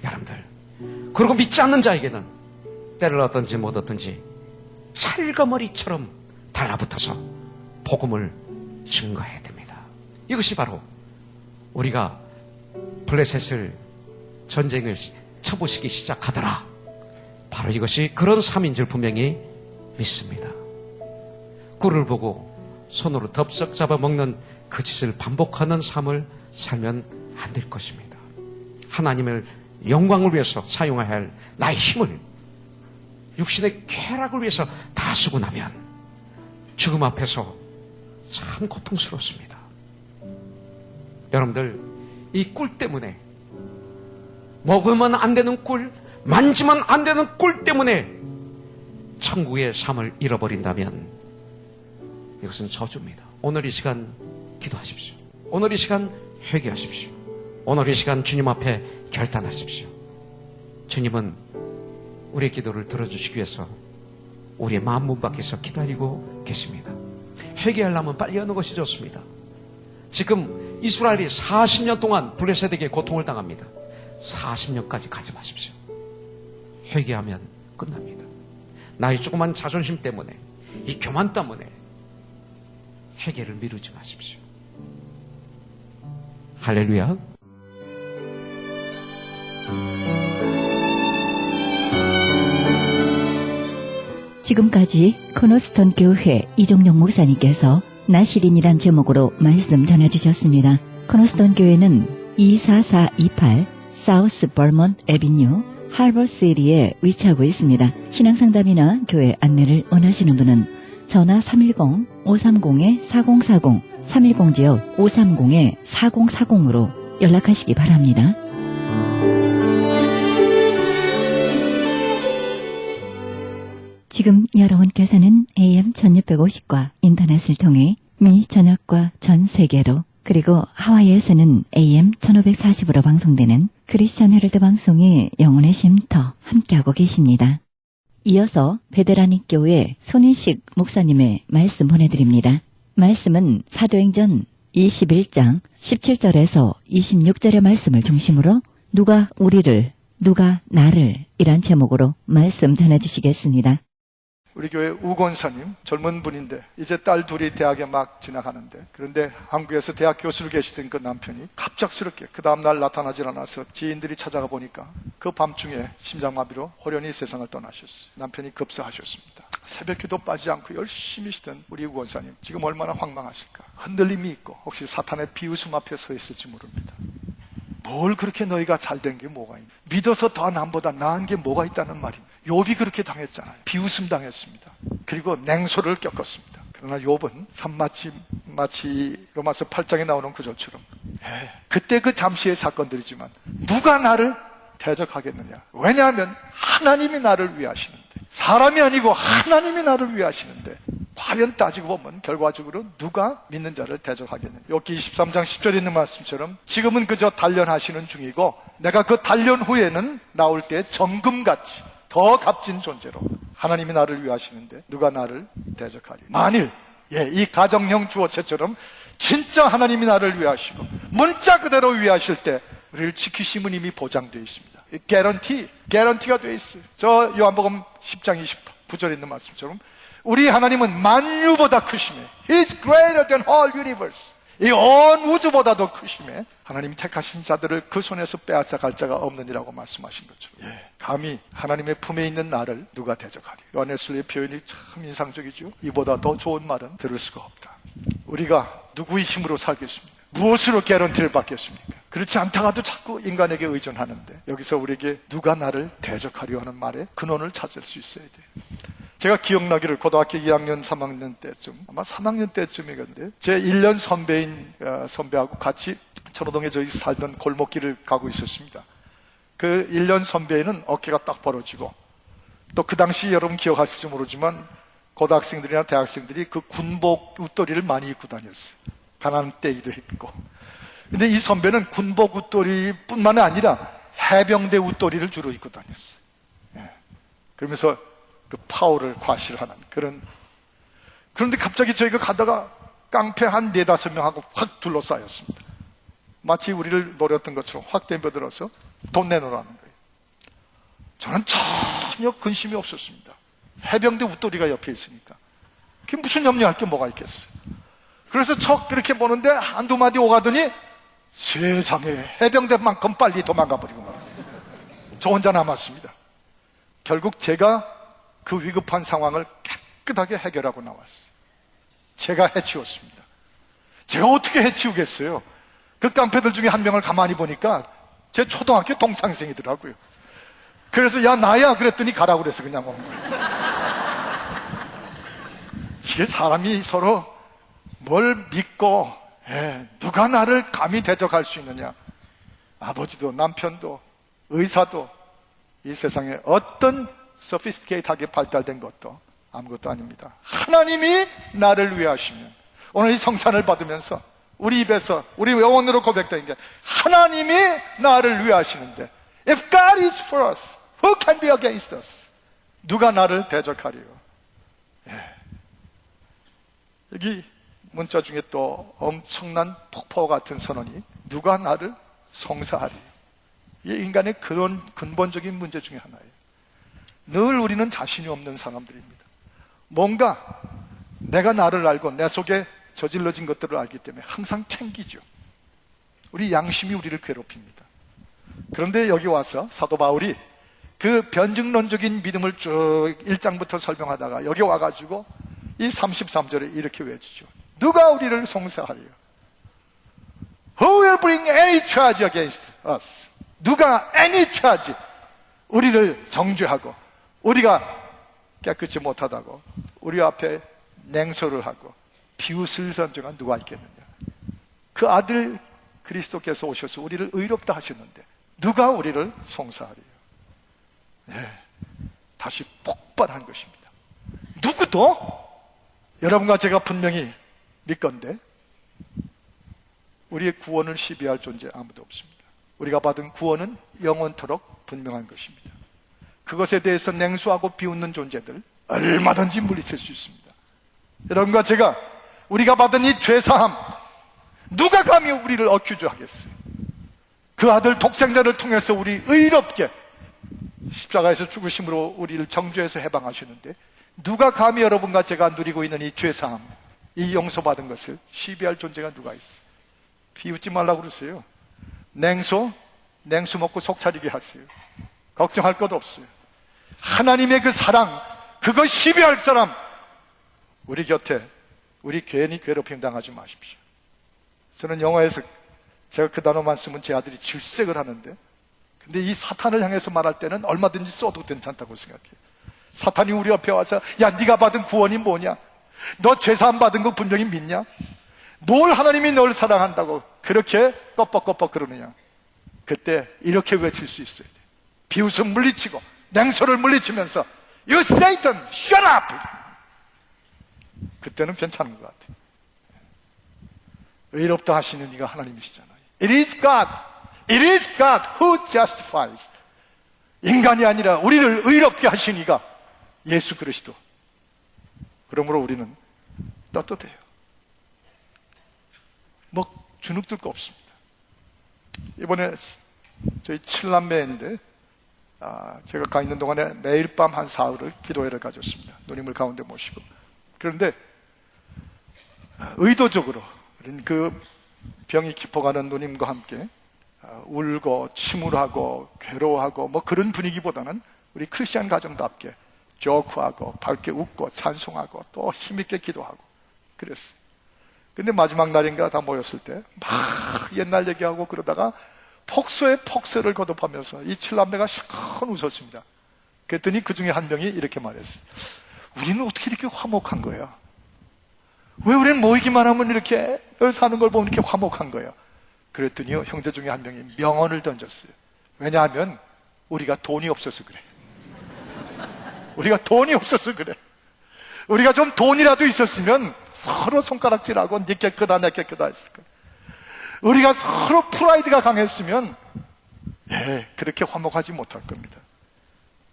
[SPEAKER 3] 여러분들, 그리고 믿지 않는 자에게는 때를 얻든지 못 얻든지 찰거머리처럼 달라붙어서 복음을 증거해야 됩니다. 이것이 바로 우리가 블레셋을 전쟁을 쳐부시기 시작하더라, 바로 이것이 그런 삶인 줄 분명히 믿습니다. 꿀을 보고 손으로 덥석 잡아먹는 그 짓을 반복하는 삶을 살면 안 될 것입니다. 하나님을 영광을 위해서 사용해야 할 나의 힘을 육신의 쾌락을 위해서 다 쓰고 나면 죽음 앞에서 참 고통스럽습니다. 여러분들, 이 꿀 때문에, 먹으면 안 되는 꿀, 만지면 안 되는 꿀 때문에 천국의 삶을 잃어버린다면 이것은 저주입니다. 오늘 이 시간 기도하십시오. 오늘 이 시간 회개하십시오. 오늘 이 시간 주님 앞에 결단하십시오. 주님은 우리의 기도를 들어주시기 위해서 우리의 마음 문 밖에서 기다리고 계십니다. 회개하려면 빨리 하는 것이 좋습니다. 지금 이스라엘이 40년 동안 블레셋에게 고통을 당합니다. 40년까지 가지 마십시오. 회개하면 끝납니다. 나의 조그만 자존심 때문에, 이 교만 때문에 회개를 미루지 마십시오. 할렐루야.
[SPEAKER 2] 지금까지 코너스톤 교회 이종용 목사님께서 나시린이란 제목으로 말씀 전해주셨습니다. 코너스톤 교회는 24428 사우스 버먼트 애비뉴 하버시티에 위치하고 있습니다. 신앙상담이나 교회 안내를 원하시는 분은 전화 310-530-4040, 310지역 530-4040으로 연락하시기 바랍니다. 지금 여러분께서는 AM 1650과 인터넷을 통해 미 전역과 전 세계로, 그리고 하와이에서는 AM 1540으로 방송되는 크리스천 헤럴드 방송의 영혼의 쉼터 함께하고 계십니다. 이어서 베데라닉 교회 손인식 목사님의 말씀 보내드립니다. 말씀은 사도행전 21장 17절에서 26절의 말씀을 중심으로 누가 우리를, 누가 나를 이란 제목으로 말씀 전해주시겠습니다.
[SPEAKER 4] 우리 교회 우건사님, 젊은 분인데 이제 딸 둘이 대학에 막 진학하는데, 그런데 한국에서 대학 교수로 계시던 그 남편이 갑작스럽게 그 다음날 나타나질 않아서 지인들이 찾아가 보니까 그 밤중에 심장마비로 호련히 세상을 떠나셨어요. 남편이 급사하셨습니다. 새벽기도 빠지지 않고 열심히 시던 우리 우건사님, 지금 얼마나 황망하실까. 흔들림이 있고 혹시 사탄의 비웃음 앞에 서 있을지 모릅니다. 뭘 그렇게 너희가 잘된 게 뭐가 있냐, 믿어서 더 남보다 나은 게 뭐가 있다는 말입니다. 욥이 그렇게 당했잖아요. 비웃음 당했습니다. 그리고 냉소를 겪었습니다. 그러나 욥은 마치 로마서 8장에 나오는 구절처럼 그때 그 잠시의 사건들이지만 누가 나를 대적하겠느냐. 왜냐하면 하나님이 나를 위하시는데, 사람이 아니고 하나님이 나를 위하시는데, 과연 따지고 보면 결과적으로 누가 믿는 자를 대적하겠느냐. 욥기 23장 10절에 있는 말씀처럼 지금은 그저 단련하시는 중이고 내가 그 단련 후에는 나올 때 정금같이 더 값진 존재로 하나님이 나를 위하시는데 누가 나를 대적하리. 만일 이 가정형 주어체처럼 진짜 하나님이 나를 위하시고 문자 그대로 위하실 때 우리를 지키심은 이미 보장되어 있습니다. 개런티가 되어 있어요. 저 요한복음 10장 29절에 있는 말씀처럼 우리 하나님은 만유보다 크심에 He's greater than all universe. 이 온 우주보다도 크심에 하나님이 택하신 자들을 그 손에서 빼앗아 갈 자가 없느니라고 말씀하신 것처럼 감히 하나님의 품에 있는 나를 누가 대적하리. 요한에슬리의 표현이 참 인상적이죠. 이보다 더 좋은 말은 들을 수가 없다. 우리가 누구의 힘으로 살겠습니까? 무엇으로 개런티를 받겠습니까? 그렇지 않다가도 자꾸 인간에게 의존하는데, 여기서 우리에게 누가 나를 대적하려 하는 말에 근원을 찾을 수 있어야 돼요. 제가 기억나기를 고등학교 2학년, 3학년 때쯤, 아마 3학년 때쯤이겠는데, 제 1년 선배인 선배하고 같이 천호동에 저희 살던 골목길을 가고 있었습니다. 그 1년 선배는 어깨가 딱 벌어지고, 또 그 당시 여러분 기억하실지 모르지만 고등학생들이나 대학생들이 그 군복 웃도리를 많이 입고 다녔어요. 가난 때이기도 했고. 근데 이 선배는 군복 웃도리뿐만 아니라 해병대 웃도리를 주로 입고 다녔어요. 예. 그러면서 그 파워를 과시하는 그런. 그런데 갑자기 저희가 가다가 깡패 한 4-5명하고 확 둘러싸였습니다. 마치 우리를 노렸던 것처럼 확 덤벼들어서 돈 내놓으라는 거예요. 저는 전혀 근심이 없었습니다. 해병대 웃도리가 옆에 있으니까. 그게 무슨 염려할 게 뭐가 있겠어요. 그래서 척 그렇게 보는데 한두 마디 오가더니 세상에 해병대만큼 빨리 도망가 버리고 말았어요. 저 혼자 남았습니다. 결국 제가 그 위급한 상황을 깨끗하게 해결하고 나왔어요. 제가 해치웠습니다. 제가 어떻게 해치우겠어요? 그 깡패들 중에 한 명을 가만히 보니까 제 초등학교 동창생이더라고요. 그래서 야 나야 그랬더니 가라고 그래서 그냥 온 거예요. 이게 사람이 서로 뭘 믿고 누가 나를 감히 대적할 수 있느냐. 아버지도 남편도 의사도 이 세상에 어떤 소피스티케이트하게 발달된 것도 아무것도 아닙니다. 하나님이 나를 위하시면, 오늘 이 성찬을 받으면서 우리 입에서 우리 영혼으로 고백되는 게 하나님이 나를 위하시는데, If God is for us, who can be against us? 누가 나를 대적하리요? 여기 문자 중에 또 엄청난 폭포 같은 선언이, 누가 나를 송사하리요? 이게 인간의 그런 근본적인 문제 중에 하나예요. 늘 우리는 자신이 없는 사람들입니다. 뭔가 내가 나를 알고 내 속에 저질러진 것들을 알기 때문에 항상 캥기죠. 우리 양심이 우리를 괴롭힙니다. 그런데 여기 와서 사도 바울이 그 변증론적인 믿음을 쭉 1장부터 설명하다가 여기 와가지고 이 33절에 이렇게 외치죠. 누가 우리를 송사하리요? Who will bring any charge against us? 누가 any charge? 우리를 정죄하고 우리가 깨끗이 못하다고 우리 앞에 냉소를 하고 비웃을 선정한 누가 있겠느냐. 그 아들 그리스도께서 오셔서 우리를 의롭다 하셨는데 누가 우리를 송사하리요? 네, 다시 폭발한 것입니다. 누구도 여러분과 제가 분명히 믿건데 우리의 구원을 시비할 존재 아무도 없습니다. 우리가 받은 구원은 영원토록 분명한 것입니다. 그것에 대해서 냉소하고 비웃는 존재들 얼마든지 물리칠 수 있습니다. 여러분과 제가 우리가 받은 이 죄사함, 누가 감히 우리를 어큐즈하겠어요? 그 아들 독생자를 통해서 우리 의롭게 십자가에서 죽으심으로 우리를 정죄해서 해방하시는데 누가 감히 여러분과 제가 누리고 있는 이 죄사함, 이 용서받은 것을 시비할 존재가 누가 있어요? 비웃지 말라고 그러세요. 냉소 먹고 속 차리게 하세요. 걱정할 것 없어요. 하나님의 그 사랑, 그거 시비할 사람 우리 곁에, 우리 괜히 괴롭힘 당하지 마십시오. 저는 영화에서 제가 그 단어만 쓰면 제 아들이 질색을 하는데, 근데 이 사탄을 향해서 말할 때는 얼마든지 써도 괜찮다고 생각해요. 사탄이 우리 옆에 와서 야 네가 받은 구원이 뭐냐? 너 죄사함 받은 거 분명히 믿냐? 뭘 하나님이 널 사랑한다고 그렇게 껍벅껍벅 그러느냐? 그때 이렇게 외칠 수 있어야 돼. 비웃음 물리치고 냉소를 물리치면서 You Satan, shut up! 그때는 괜찮은 것 같아요. 의롭다 하시는 이가 하나님이시잖아요. It is God. It is God who justifies. 인간이 아니라 우리를 의롭게 하신 이가 예수 그리스도. 그러므로 우리는 떳떳해요. 뭐 주눅들 거 없습니다. 이번에 저희 7남매인데 제가 가 있는 동안에 매일 밤 한 사흘을 기도회를 가졌습니다. 누님을 가운데 모시고. 그런데 의도적으로 그 병이 깊어가는 누님과 함께 울고 침울하고 괴로워하고 뭐 그런 분위기보다는 우리 크리스찬 가정답게 조크하고 밝게 웃고 찬송하고 또 힘있게 기도하고 그랬어요. 근데 마지막 날인가 다 모였을 때 막 옛날 얘기하고 그러다가 폭소에 폭소를 거듭하면서 이 7남매가 시큰 웃었습니다. 그랬더니 그 중에 한 명이 이렇게 말했어요. 우리는 어떻게 이렇게 화목한 거야? 왜 우리는 모이기만 하면 이렇게 사는 걸 보면 이렇게 화목한 거야? 그랬더니요, 형제 중에 한 명이 명언을 던졌어요. 왜냐하면 우리가 돈이 없어서 그래. 우리가 돈이 없어서 그래. 우리가 좀 돈이라도 있었으면 서로 손가락질하고 네 깨끗하다 내 깨끗하다 했을 거야. 우리가 서로 프라이드가 강했으면 그렇게 화목하지 못할 겁니다.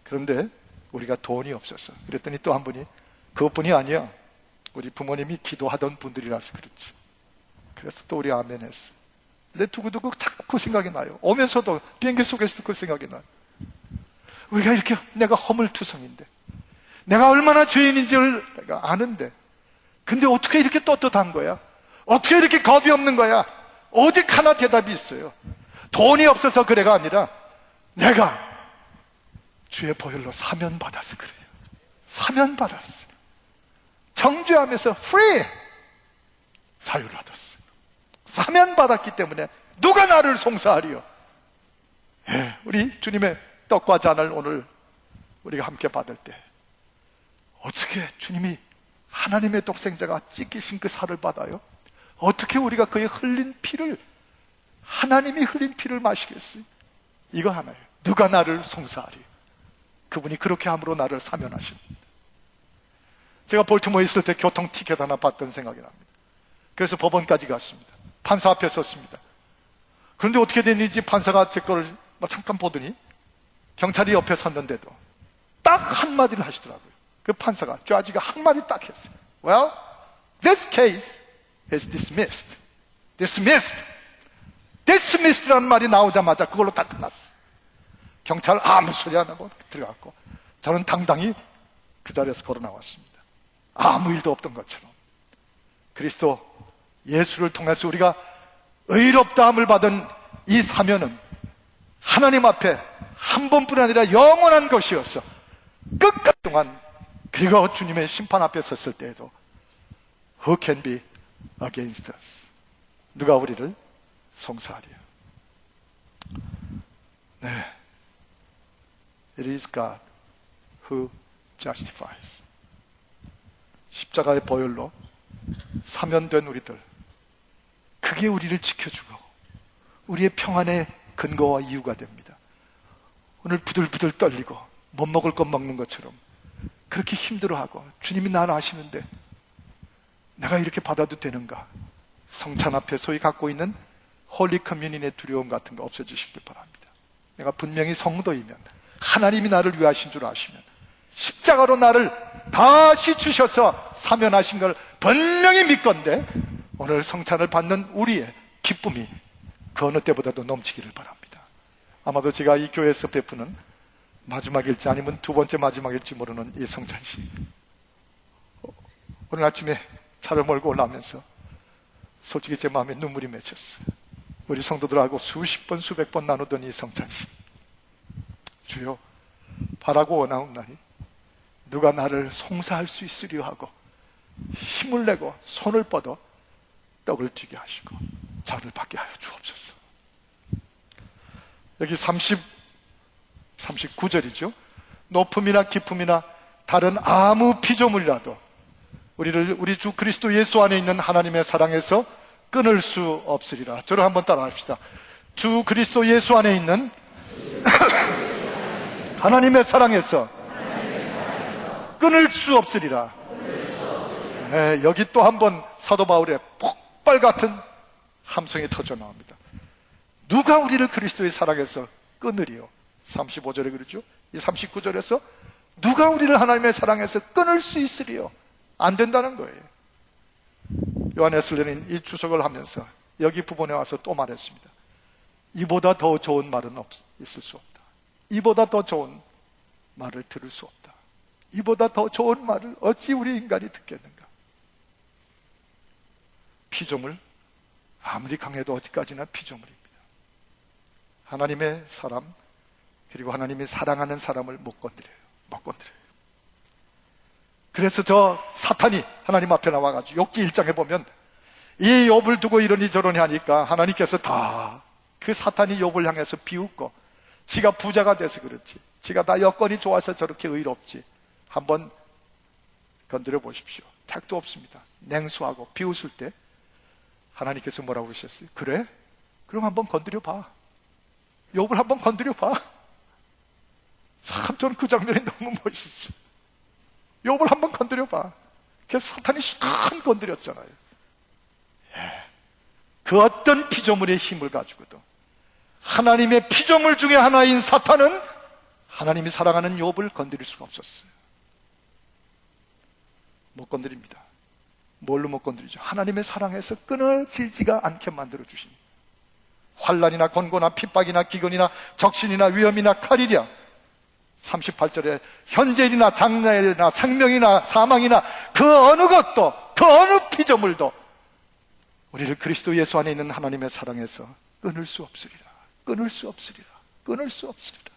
[SPEAKER 4] 그런데 우리가 돈이 없어서. 그랬더니 또 한 분이 그것뿐이 아니야. 우리 부모님이 기도하던 분들이라서 그렇지. 그래서 또 우리 아멘 했어. 근데 두고두고 자꾸 그 생각이 나요. 오면서도 비행기 속에서도 그 생각이 나요. 우리가 이렇게 내가 허물투성인데 내가 얼마나 죄인인지를 내가 아는데 근데 어떻게 이렇게 떳떳한 거야? 어떻게 이렇게 겁이 없는 거야? 오직 하나 대답이 있어요. 돈이 없어서 그래가 아니라 내가 주의 보혈로 사면받아서 그래요. 사면받았어요. 정죄하면서 free 자유를 얻었어요. 사면받았기 때문에 누가 나를 송사하리요? 우리 주님의 떡과 잔을 오늘 우리가 함께 받을 때 어떻게 주님이 하나님의 독생자가 찢기신 그 살을 받아요? 어떻게 우리가 그의 흘린 피를 하나님이 흘린 피를 마시겠어요? 이거 하나예요. 누가 나를 송사하리? 그분이 그렇게 함으로 나를 사면하십니다. 제가 볼티모어에 있을 때 교통 티켓 하나 받던 생각이 납니다. 그래서 법원까지 갔습니다. 판사 앞에 섰습니다. 그런데 어떻게 됐는지 판사가 제 거를 잠깐 보더니 경찰이 옆에 섰는데도 딱 한마디를 하시더라고요. 그 판사가, 좌지가 한마디 딱 했어요. Well, this case is dismissed. dismissed. dismissed라는 말이 나오자마자 그걸로 딱 끝났어요. 경찰 아무 소리 안 하고 들어갔고 저는 당당히 그 자리에서 걸어 나왔습니다. 아무 일도 없던 것처럼. 그리스도 예수를 통해서 우리가 의롭다함을 받은 이 사면은 하나님 앞에 한 번뿐이 아니라 영원한 것이었어. 끝까지 동안. 그리고 주님의 심판 앞에 섰을 때에도 Who can be against us? 누가 우리를 송사하리요? 네, It is God who justifies. 십자가의 보혈로 사면된 우리들, 그게 우리를 지켜주고 우리의 평안의 근거와 이유가 됩니다. 오늘 부들부들 떨리고 못 먹을 것 먹는 것처럼 그렇게 힘들어하고 주님이 나를 아시는데 내가 이렇게 받아도 되는가? 성찬 앞에 소위 갖고 있는 홀리 커뮤니의 두려움 같은 거 없애주시길 바랍니다. 내가 분명히 성도이면 하나님이 나를 위하신 줄 아시면 십자가로 나를 다시 주셔서 사면하신 걸 분명히 믿건대 오늘 성찬을 받는 우리의 기쁨이 그 어느 때보다도 넘치기를 바랍니다. 아마도 제가 이 교회에서 베푸는 마지막일지 아니면 두 번째 마지막일지 모르는 이 성찬식, 오늘 아침에 차를 몰고 올라오면서 솔직히 제 마음에 눈물이 맺혔어요. 우리 성도들하고 수십 번 수백 번 나누던 이 성찬식, 주여 바라고 원하는 날이 누가 나를 송사할 수 있으려 하고 힘을 내고 손을 뻗어 떡을 쥐게 하시고 잔을 받게 하여 주옵소서. 여기 39절이죠. 높음이나 깊음이나 다른 아무 피조물이라도 우리를 우리 주 그리스도 예수 안에 있는 하나님의 사랑에서 끊을 수 없으리라. 저를 한번 따라합시다. 주 그리스도 예수 안에 있는 하나님의 사랑에서 끊을 수 없으리라. 네, 여기 또 한 번 사도 바울의 폭발 같은 함성이 터져 나옵니다. 누가 우리를 그리스도의 사랑에서 끊으리요? 35절에 그러죠. 이 39절에서 누가 우리를 하나님의 사랑에서 끊을 수 있으리요? 안 된다는 거예요. 요한 웨슬리는 이 주석을 하면서 여기 부분에 와서 또 말했습니다. 이보다 더 좋은 말은 있을 수 없다. 이보다 더 좋은 말을 들을 수 없다. 이보다 더 좋은 말을 어찌 우리 인간이 듣겠는가? 피조물, 아무리 강해도 어디까지나 피조물입니다. 하나님의 사람, 그리고 하나님이 사랑하는 사람을 못 건드려요. 못 건드려요. 그래서 저 사탄이 하나님 앞에 나와가지고 욥기 1장에 보면 이 욥을 두고 이러니 저러니 하니까 하나님께서 다 그 사탄이 욥을 향해서 비웃고, 지가 부자가 돼서 그렇지, 지가 다 여건이 좋아서 저렇게 의롭지, 한번 건드려 보십시오. 택도 없습니다. 냉소하고 비웃을 때 하나님께서 뭐라고 그러셨어요? 그래? 그럼 한번 건드려 봐. 욥을 한번 건드려 봐. 참, 저는 그 장면이 너무 멋있어. 욥을 한번 건드려 봐. 그래서 사탄이 한 건드렸잖아요. 그 어떤 피조물의 힘을 가지고도 하나님의 피조물 중에 하나인 사탄은 하나님이 사랑하는 욥을 건드릴 수가 없었어요. 못 건드립니다. 뭘로 못 건드리죠? 하나님의 사랑에서 끊어지지가 않게 만들어주신, 환난이나 권고나 핍박이나 기근이나 적신이나 위험이나 칼이랴, 38절에 현재일이나 장래일이나 생명이나 사망이나 그 어느 것도, 그 어느 피조물도 우리를 그리스도 예수 안에 있는 하나님의 사랑에서 끊을 수 없으리라. 끊을 수 없으리라. 끊을 수 없으리라.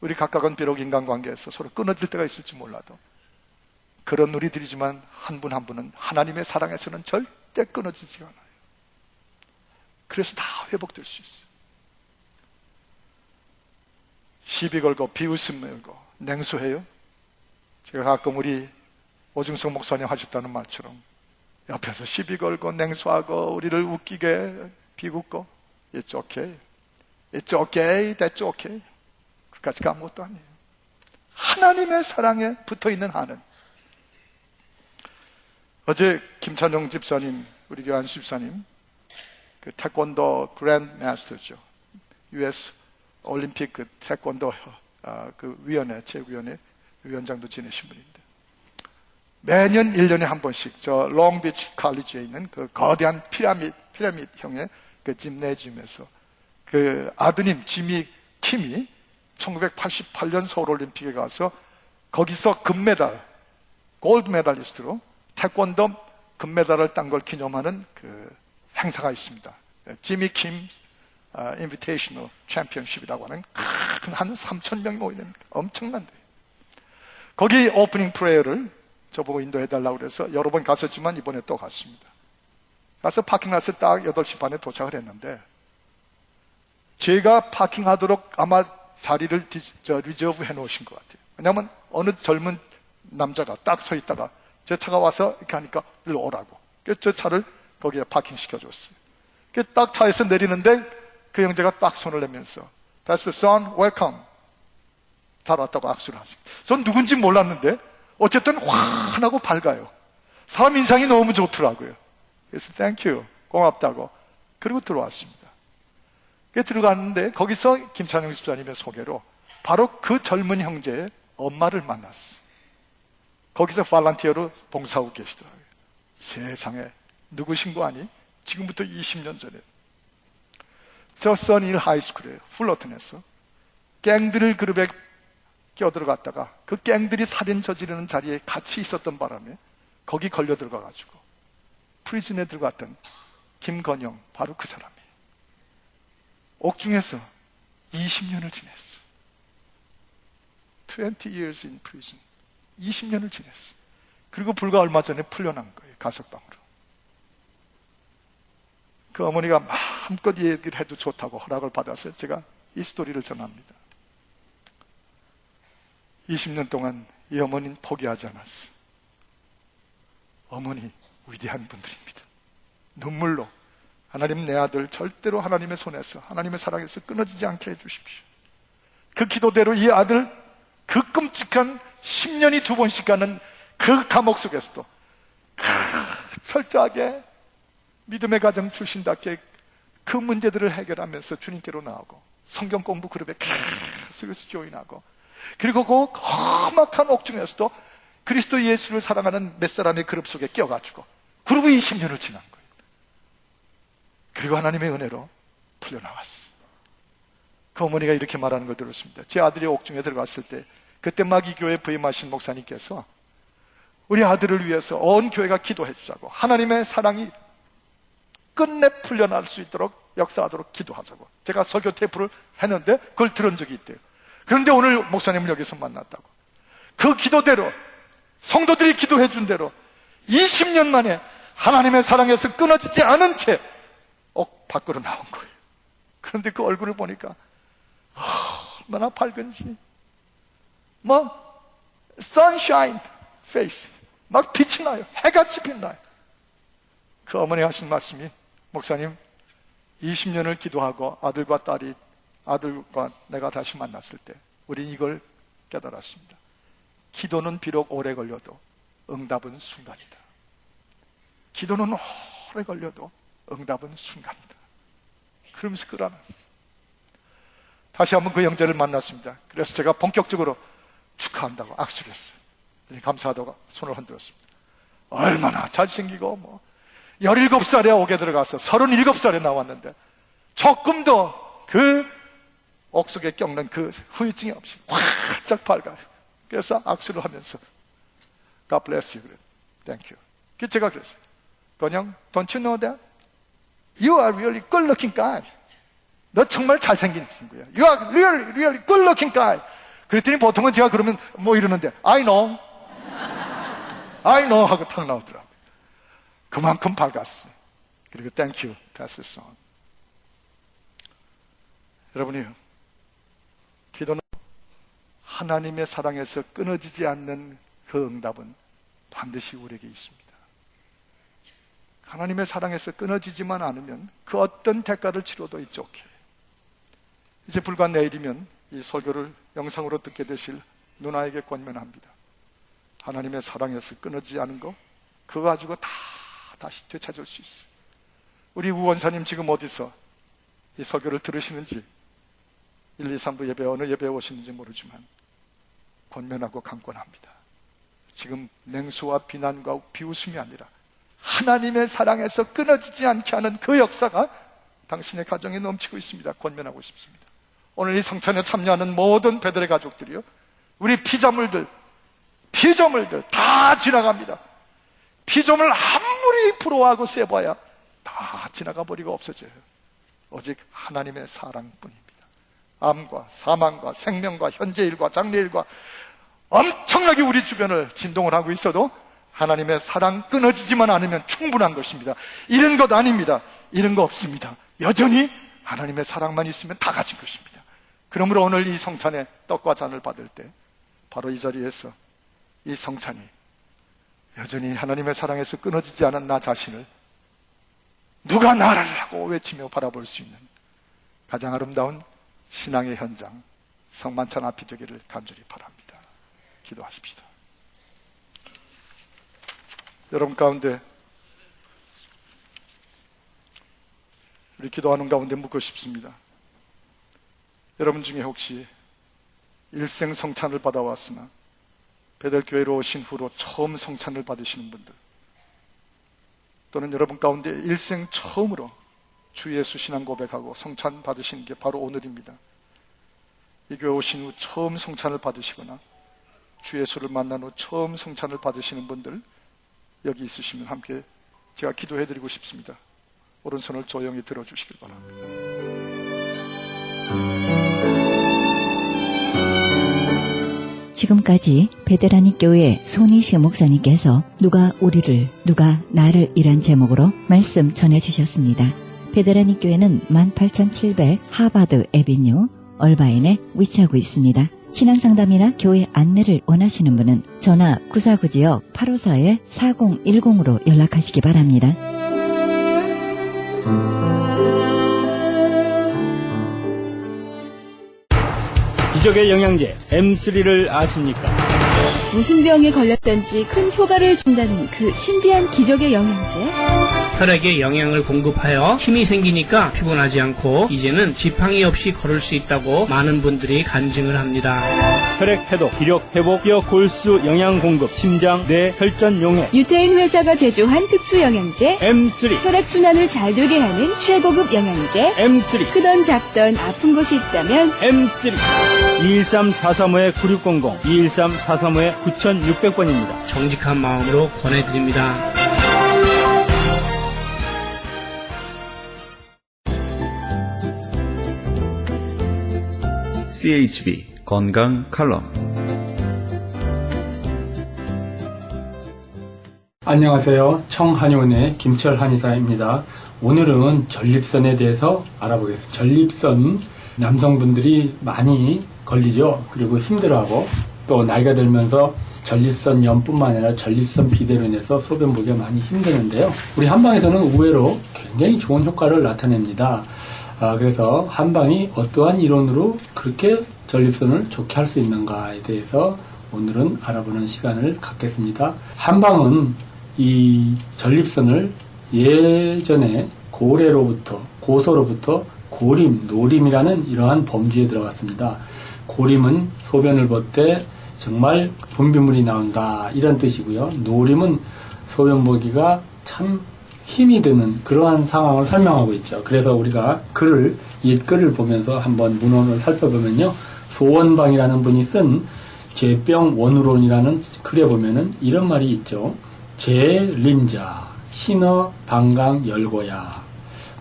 [SPEAKER 4] 우리 각각은 비록 인간관계에서 서로 끊어질 때가 있을지 몰라도 그런 우리들이지만 한 분 한 분은 하나님의 사랑에서는 절대 끊어지지 않아요. 그래서 다 회복될 수 있어요. 시비 걸고 비웃음 말고 냉소해요. 제가 가끔 우리 오중성 목사님 하셨다는 말처럼 옆에서 시비 걸고 냉소하고 우리를 웃기게 비웃고 It's okay. It's okay. That's okay. 그까지가 아무것도 아니에요. 하나님의 사랑에 붙어있는 한은. 어제 김찬용 집사님, 우리 교회 안수 집사님, 그 태권도 그랜드 마스터죠. US 올림픽 그 태권도 그 위원회, 체육위원회 위원장도 지내신 분인데, 매년 1년에 한 번씩 저 롱비치 칼리지에 있는 그 거대한 피라밋형의 그 짐네지움에서 그 아드님 지미 킴이 1988년 서울올림픽에 가서 거기서 금메달, 골드 메달리스트로 태권도 금메달을 딴 걸 기념하는 그 행사가 있습니다. 지미 킴 인비테이셔널 챔피언십이라고 하는 큰 한 3,000명이 모이는 엄청난 데. 거기 오프닝 프레이어를 저보고 인도해달라고 그래서 여러 번 갔었지만 이번에 또 갔습니다. 가서 파킹라스에 딱 8시 반에 도착을 했는데, 제가 파킹하도록 아마 자리를 리저브 해놓으신 것 같아요. 왜냐하면 어느 젊은 남자가 딱 서 있다가 제 차가 와서 이렇게 하니까 일로 오라고. 그래서 저 차를 거기에 파킹시켜줬어요. 그래서 딱 차에서 내리는데 그 형제가 딱 손을 내면서 That's the son, welcome. 잘 왔다고 악수를 하시고. 전 누군지 몰랐는데 어쨌든 환하고 밝아요. 사람 인상이 너무 좋더라고요. 그래서 thank you, 고맙다고. 그리고 들어왔습니다. 들어갔는데 거기서 김찬영 집사님의 소개로 바로 그 젊은 형제의 엄마를 만났어요. 거기서 팔란티어로 봉사하고 계시더라고요. 세상에, 누구신 거 아니? 지금부터 20년 전에 저 써니힐 하이스쿨이에요. 풀러튼에서 갱들을 그룹에 끼어들어갔다가 그 갱들이 살인 저지르는 자리에 같이 있었던 바람에 거기 걸려 들어가가지고 프리즌에 들어갔던 김건영, 바로 그 사람이에요. 옥중에서 20년을 지냈어. 20 years in prison. 20년을 지냈어. 그리고 불과 얼마 전에 풀려난 거예요. 가석방으로. 그 어머니가 마음껏 얘기를 해도 좋다고 허락을 받아서 제가 이 스토리를 전합니다. 20년 동안 이 어머니는 포기하지 않았어. 어머니 위대한 분들입니다. 눈물로 하나님, 내 아들 절대로 하나님의 손에서, 하나님의 사랑에서 끊어지지 않게 해주십시오. 그 기도대로 이 아들 그 끔찍한 10년이 2번씩 가는 그 감옥 속에서도 철저하게 믿음의 가정 출신답게 그 문제들을 해결하면서 주님께로 나오고 성경 공부 그룹에 계속해서 조인하고, 그리고 그 험악한 옥중에서도 그리스도 예수를 사랑하는 몇 사람의 그룹 속에 끼어가지고 그리고 20년을 지난 거예요. 그리고 하나님의 은혜로 풀려나왔어요. 그 어머니가 이렇게 말하는 걸 들었습니다. 제 아들이 옥중에 들어갔을 때 그때 막 이 교회 부임하신 목사님께서 우리 아들을 위해서 온 교회가 기도해 주자고, 하나님의 사랑이 끝내 풀려날 수 있도록 역사하도록 기도하자고 제가 설교 테이프를 했는데 그걸 들은 적이 있대요. 그런데 오늘 목사님을 여기서 만났다고. 그 기도대로, 성도들이 기도해 준 대로 20년 만에 하나님의 사랑에서 끊어지지 않은 채 밖으로 나온 거예요. 그런데 그 얼굴을 보니까 얼마나 밝은지, sunshine face, 막 빛이 나요. 해같이 빛나요. 그 어머니 하신 말씀이, 목사님 20년을 기도하고 아들과 내가 다시 만났을 때 우린 이걸 깨달았습니다. 기도는 비록 오래 걸려도 응답은 순간이다. 기도는 오래 걸려도 응답은 순간이다. 그러면서 그러는 다시 한번 그 형제를 만났습니다. 그래서 제가 본격적으로 축하한다고 악수를 했어요. 감사하다고 손을 흔들었습니다. 얼마나 잘생기고 17살에 옥에 들어가서 37살에 나왔는데 조금도 그 옥속에 껴는 그 후유증이 없이 활짝 밝아요. 그래서 악수를 하면서 God bless you. Thank you. 그래서 제가 그랬어요. 그냥 Don't you know that? You are really good looking guy. 너 정말 잘생긴 친구야. You are really good looking guy. 그랬더니 보통은 제가 그러면 이러는데 I know 하고 탁 나오더라고요. 그만큼 밝았어요. 그리고 Thank you, Pastor Son. 여러분이요, 기도는 하나님의 사랑에서 끊어지지 않는 그 응답은 반드시 우리에게 있습니다. 하나님의 사랑에서 끊어지지만 않으면 그 어떤 대가를 치러도 it's okay. 이제 불과 내일이면 이 설교를 영상으로 듣게 되실 누나에게 권면합니다. 하나님의 사랑에서 끊어지지 않은 거, 그거 가지고 다시 되찾을 수 있어요. 우리 우원사님 지금 어디서 이 설교를 들으시는지, 1, 2, 3부 예배 어느 예배에 오시는지 모르지만 권면하고 강권합니다. 지금 냉소와 비난과 비웃음이 아니라 하나님의 사랑에서 끊어지지 않게 하는 그 역사가 당신의 가정에 넘치고 있습니다. 권면하고 싶습니다. 오늘 이 성찬에 참여하는 모든 베들의 가족들이요, 우리 피조물들 다 지나갑니다. 피조물 아무리 부러워하고 세봐야 다 지나가 버리고 없어져요. 오직 하나님의 사랑뿐입니다. 암과 사망과 생명과 현재 일과 장래 일과 엄청나게 우리 주변을 진동을 하고 있어도 하나님의 사랑 끊어지지만 않으면 충분한 것입니다. 이런 것 아닙니다. 이런 거 없습니다. 여전히 하나님의 사랑만 있으면 다 가진 것입니다. 그러므로 오늘 이 성찬에 떡과 잔을 받을 때 바로 이 자리에서 이 성찬이 여전히 하나님의 사랑에서 끊어지지 않은 나 자신을 누가 나를 하고 외치며 바라볼 수 있는 가장 아름다운 신앙의 현장, 성만찬 앞이 되기를 간절히 바랍니다. 기도하십시다. 여러분 가운데 우리 기도하는 가운데 묻고 싶습니다. 여러분 중에 혹시 일생 성찬을 받아왔으나 베델교회로 오신 후로 처음 성찬을 받으시는 분들, 또는 여러분 가운데 일생 처음으로 주 예수 신앙 고백하고 성찬 받으시는 게 바로 오늘입니다. 이 교회 오신 후 처음 성찬을 받으시거나 주 예수를 만난 후 처음 성찬을 받으시는 분들 여기 있으시면 함께 제가 기도해드리고 싶습니다. 오른손을 조용히 들어주시길 바랍니다.
[SPEAKER 2] 지금까지 베테라닉 교회 손희시 목사님께서 누가 우리를, 누가 나를 이란 제목으로 말씀 전해주셨습니다. 베테라닉 교회는 18700 하바드 애비뉴 얼바인에 위치하고 있습니다. 신앙상담이나 교회 안내를 원하시는 분은 전화 949지역 854-4010으로 연락하시기 바랍니다.
[SPEAKER 5] 기적의 영양제 M3를 아십니까?
[SPEAKER 6] 무슨 병에 걸렸던지 큰 효과를 준다는 그 신비한 기적의 영양제.
[SPEAKER 7] 혈액에 영양을 공급하여 힘이 생기니까 피곤하지 않고 이제는 지팡이 없이 걸을 수 있다고 많은 분들이 간증을 합니다.
[SPEAKER 5] 혈액 해독, 기력 회복, 뼈 골수 영양 공급, 심장, 뇌, 혈전 용해.
[SPEAKER 6] 유태인 회사가 제조한 특수 영양제.
[SPEAKER 5] M3,
[SPEAKER 6] 혈액순환을 잘 되게 하는 최고급 영양제.
[SPEAKER 5] M3,
[SPEAKER 6] 크던 작던 아픈 곳이 있다면
[SPEAKER 5] M3. 213-435-9600, 213-435-9600번입니다.
[SPEAKER 7] 정직한 마음으로 권해드립니다.
[SPEAKER 1] CHB 건강 칼럼.
[SPEAKER 5] 안녕하세요. 청한의원의 김철 한의사입니다. 오늘은 전립선에 대해서 알아보겠습니다. 전립선 남성분들이 많이 걸리죠. 그리고 힘들어하고 또 나이가 들면서 전립선 염뿐만 아니라 전립선 비대로 인해서 소변 보기가 많이 힘드는데요. 우리 한방에서는 의외로 굉장히 좋은 효과를 나타냅니다. 그래서 한방이 어떠한 이론으로 그렇게 전립선을 좋게 할 수 있는가에 대해서 오늘은 알아보는 시간을 갖겠습니다. 한방은 이 전립선을 예전에 고소로부터 고림, 노림이라는 이러한 범주에 들어갔습니다. 고림은 소변을 볼 때 정말 분비물이 나온다 이런 뜻이고요. 노림은 소변 보기가 참 힘이 드는 그러한 상황을 설명하고 있죠. 그래서 우리가 옛글을 보면서 한번 문헌을 살펴보면요. 소원방이라는 분이 쓴 제병원우론이라는 글에 보면은 이런 말이 있죠. 제림자, 신어, 방강, 열고야.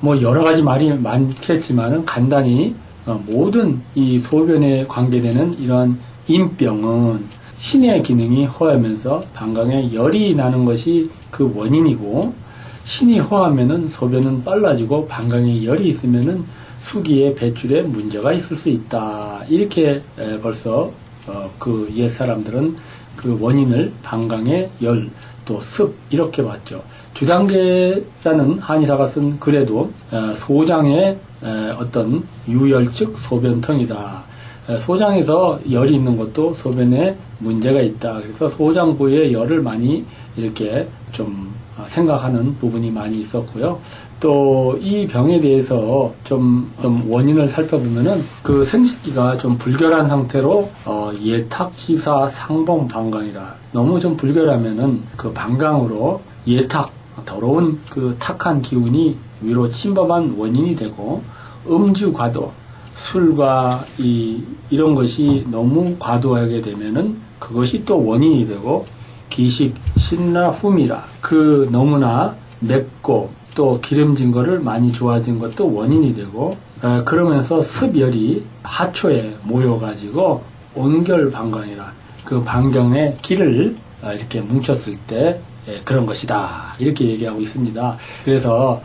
[SPEAKER 5] 뭐 여러 가지 말이 많겠지만은 간단히 모든 이 소변에 관계되는 이러한 인병은 신의 기능이 허하면서 방광에 열이 나는 것이 그 원인이고 신이 허하면은 소변은 빨라지고 방광에 열이 있으면은 수기의 배출에 문제가 있을 수 있다. 이렇게 벌써 그 옛 사람들은 그 원인을 방광의 열, 또 습 이렇게 봤죠. 주당계라는 한의사가 쓴 글에도 소장의 어떤 유열즉 소변통이다. 소장에서 열이 있는 것도 소변에 문제가 있다. 그래서 소장 부위에 열을 많이 이렇게 좀 생각하는 부분이 많이 있었고요. 또 이 병에 대해서 좀 원인을 살펴보면은 그 생식기가 좀 불결한 상태로 예탁지사 상봉 방광이라 너무 좀 불결하면은 그 방광으로 예탁 더러운 그 탁한 기운이 위로 침범한 원인이 되고 음주 과도 술과 이런 것이 너무 과도하게 되면은 그것이 또 원인이 되고 기식, 신라, 후미라 그 너무나 맵고 또 기름진 거를 많이 좋아진 것도 원인이 되고 그러면서 습열이 하초에 모여가지고 온결방광이라 그 방경의 기를 이렇게 뭉쳤을 때 그런 것이다. 이렇게 얘기하고 있습니다. 그래서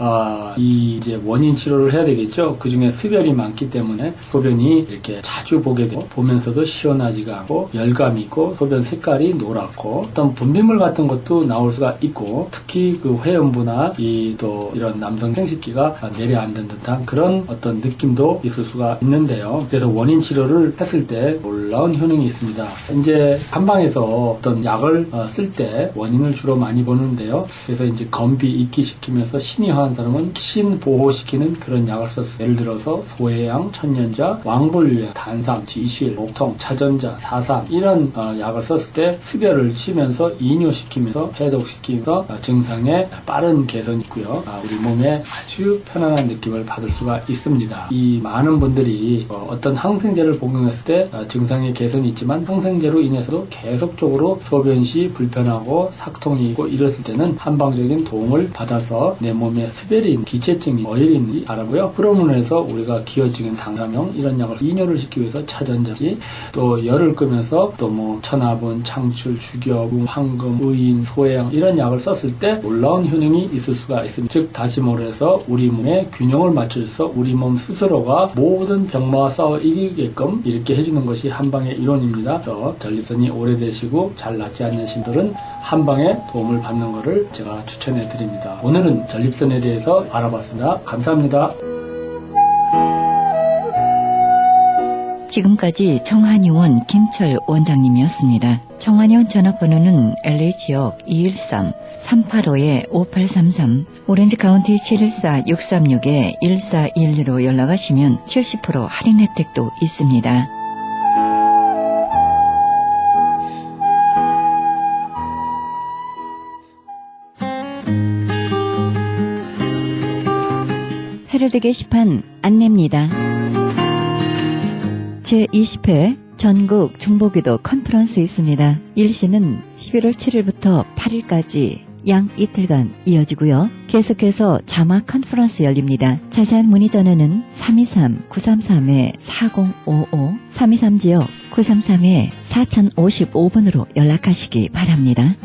[SPEAKER 5] 이제 원인 치료를 해야 되겠죠. 그 중에 습열이 많기 때문에 소변이 이렇게 자주 보게 되고 보면서도 시원하지가 않고 열감이 있고 소변 색깔이 노랗고 어떤 분비물 같은 것도 나올 수가 있고 특히 그 회음부나 또 이런 남성 생식기가 내려앉은 듯한 그런 어떤 느낌도 있을 수가 있는데요. 그래서 원인 치료를 했을 때 놀라운 효능이 있습니다. 이제 한방에서 어떤 약을 쓸 때 원인을 주로 많이 보는데요. 그래서 이제 건비 익기시키면서 신이 화한 사람은 신 보호시키는 그런 약을 썼어요. 예를 들어서 소해양, 천년자, 왕불유약, 단삼, 지실, 목통, 차전자, 사삼 이런 약을 썼을 때 습열을 치면서 이뇨시키면서 해독시키면서 증상에 빠른 개선이 있고요. 우리 몸에 아주 편안한 느낌을 받을 수가 있습니다. 이 많은 분들이 어떤 항생제를 복용했을 때 증상의 개선이 있지만 항생제로 인해서도 계속적으로 소변 시 불편하고 삭통이 있고 이랬을 때는 한방적인 도움을 받아서 내 몸에 습열이 기체증이 어혈이 있는지 알아보고요. 그러므로 해서 우리가 기혈증인 당사명 이런 약을 이뇨를 시키기 위해서 차전자지 또 열을 끄면서 또 뭐 천하분, 창출, 주격, 황금, 의인, 소해양 이런 약을 썼을 때 놀라운 효능이 있을 수가 있습니다. 즉 다시 말해서 우리 몸의 균형을 맞춰줘서 우리 몸 스스로가 모든 병마와 싸워 이기게끔 이렇게 해주는 것이 한방의 이론입니다. 그래서 전립선이 오래되시고 잘 낫지 않으신 분들은 한방에 도움을 받는 것을 제가 추천해 드립니다. 오늘은 전립선에 대해서 알아봤습니다. 감사합니다.
[SPEAKER 2] 지금까지 청한의원 김철 원장님이었습니다. 청한의원 전화번호는 LA지역 213-385-5833, 오렌지 카운티 714-636-1412로 연락하시면 70% 할인 혜택도 있습니다. 헤럴드 게시판 안내입니다. 제20회 전국 중보기도 컨퍼런스 있습니다. 일시는 11월 7일부터 8일까지 양 이틀간 이어지고요. 계속해서 자막 컨퍼런스 열립니다. 자세한 문의 전화는 323-933-4055, 323지역 933-4055번으로 연락하시기 바랍니다.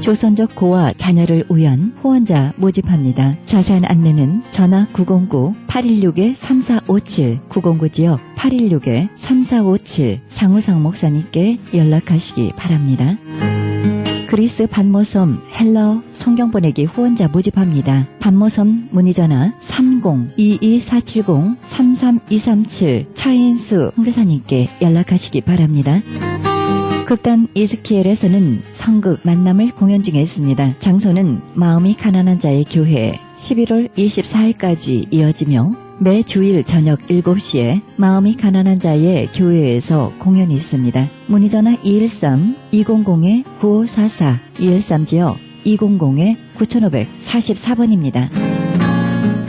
[SPEAKER 2] 조선족 고와 자녀를 위한 후원자 모집합니다. 자세한 안내는 전화 909-816-3457, 909 지역 816-3457 장우상 목사님께 연락하시기 바랍니다. 그리스 반모섬 헬러 성경 보내기 후원자 모집합니다. 반모섬 문의전화 30-22-470-33237 차인수 홍교사님께 연락하시기 바랍니다. 극단 이즈키엘에서는 성극 만남을 공연 중에 있습니다. 장소는 마음이 가난한 자의 교회 11월 24일까지 이어지며 매 주일 저녁 7시에 마음이 가난한 자의 교회에서 공연이 있습니다. 문의전화 213-200-9544 213 지역 200-9544번입니다.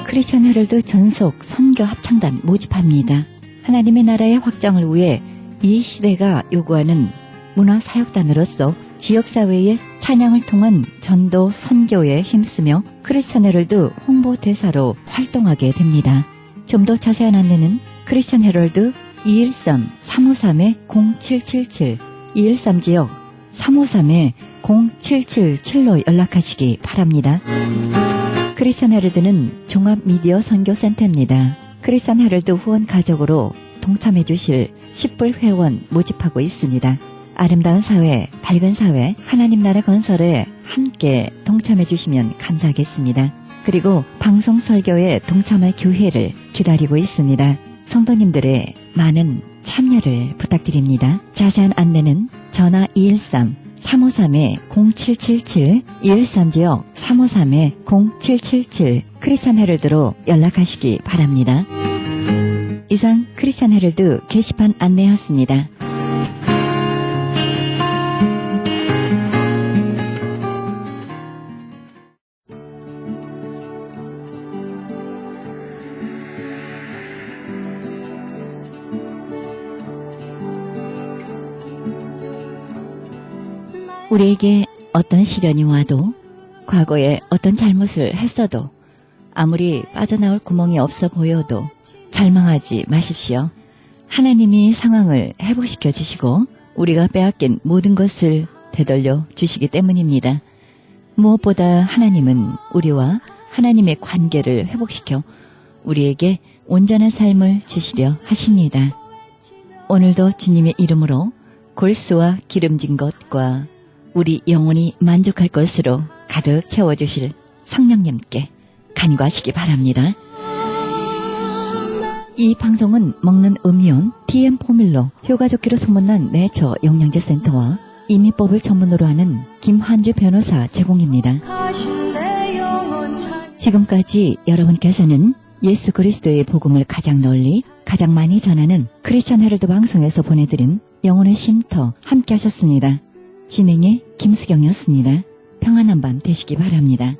[SPEAKER 2] 크리스천 헤럴드 전속 선교 합창단 모집합니다. 하나님의 나라의 확장을 위해 이 시대가 요구하는 문화사역단으로서 지역사회의 찬양을 통한 전도 선교에 힘쓰며 크리스천 헤럴드 홍보대사로 활동하게 됩니다. 좀 더 자세한 안내는 크리스천 헤럴드 213-353-0777 213 지역 353-0777로 연락하시기 바랍니다. 크리스천 헤럴드는 종합미디어 선교센터입니다. 크리스천 헤럴드 후원 가족으로 동참해 주실 10불 회원 모집하고 있습니다. 아름다운 사회, 밝은 사회, 하나님 나라 건설에 함께 동참해 주시면 감사하겠습니다. 그리고 방송 설교에 동참할 교회를 기다리고 있습니다. 성도님들의 많은 참여를 부탁드립니다. 자세한 안내는 전화 213-353-0777, 213 지역 353-0777 크리스천 헤럴드로 연락하시기 바랍니다. 이상 크리스천 헤럴드 게시판 안내였습니다. 우리에게 어떤 시련이 와도 과거에 어떤 잘못을 했어도 아무리 빠져나올 구멍이 없어 보여도 절망하지 마십시오. 하나님이 상황을 회복시켜 주시고 우리가 빼앗긴 모든 것을 되돌려 주시기 때문입니다. 무엇보다 하나님은 우리와 하나님의 관계를 회복시켜 우리에게 온전한 삶을 주시려 하십니다. 오늘도 주님의 이름으로 골수와 기름진 것과 우리 영혼이 만족할 것으로 가득 채워주실 성령님께 간구하시기 바랍니다. 이 방송은 먹는 음이온 TM 포뮬러 효과 좋기로 소문난 내처 영양제 센터와 이민법을 전문으로 하는 김한주 변호사 제공입니다. 지금까지 여러분께서는 예수 그리스도의 복음을 가장 널리 가장 많이 전하는 크리스천 헤럴드 방송에서 보내드린 영혼의 쉼터 함께 하셨습니다. 진행의 김수경이었습니다. 평안한 밤 되시기 바랍니다.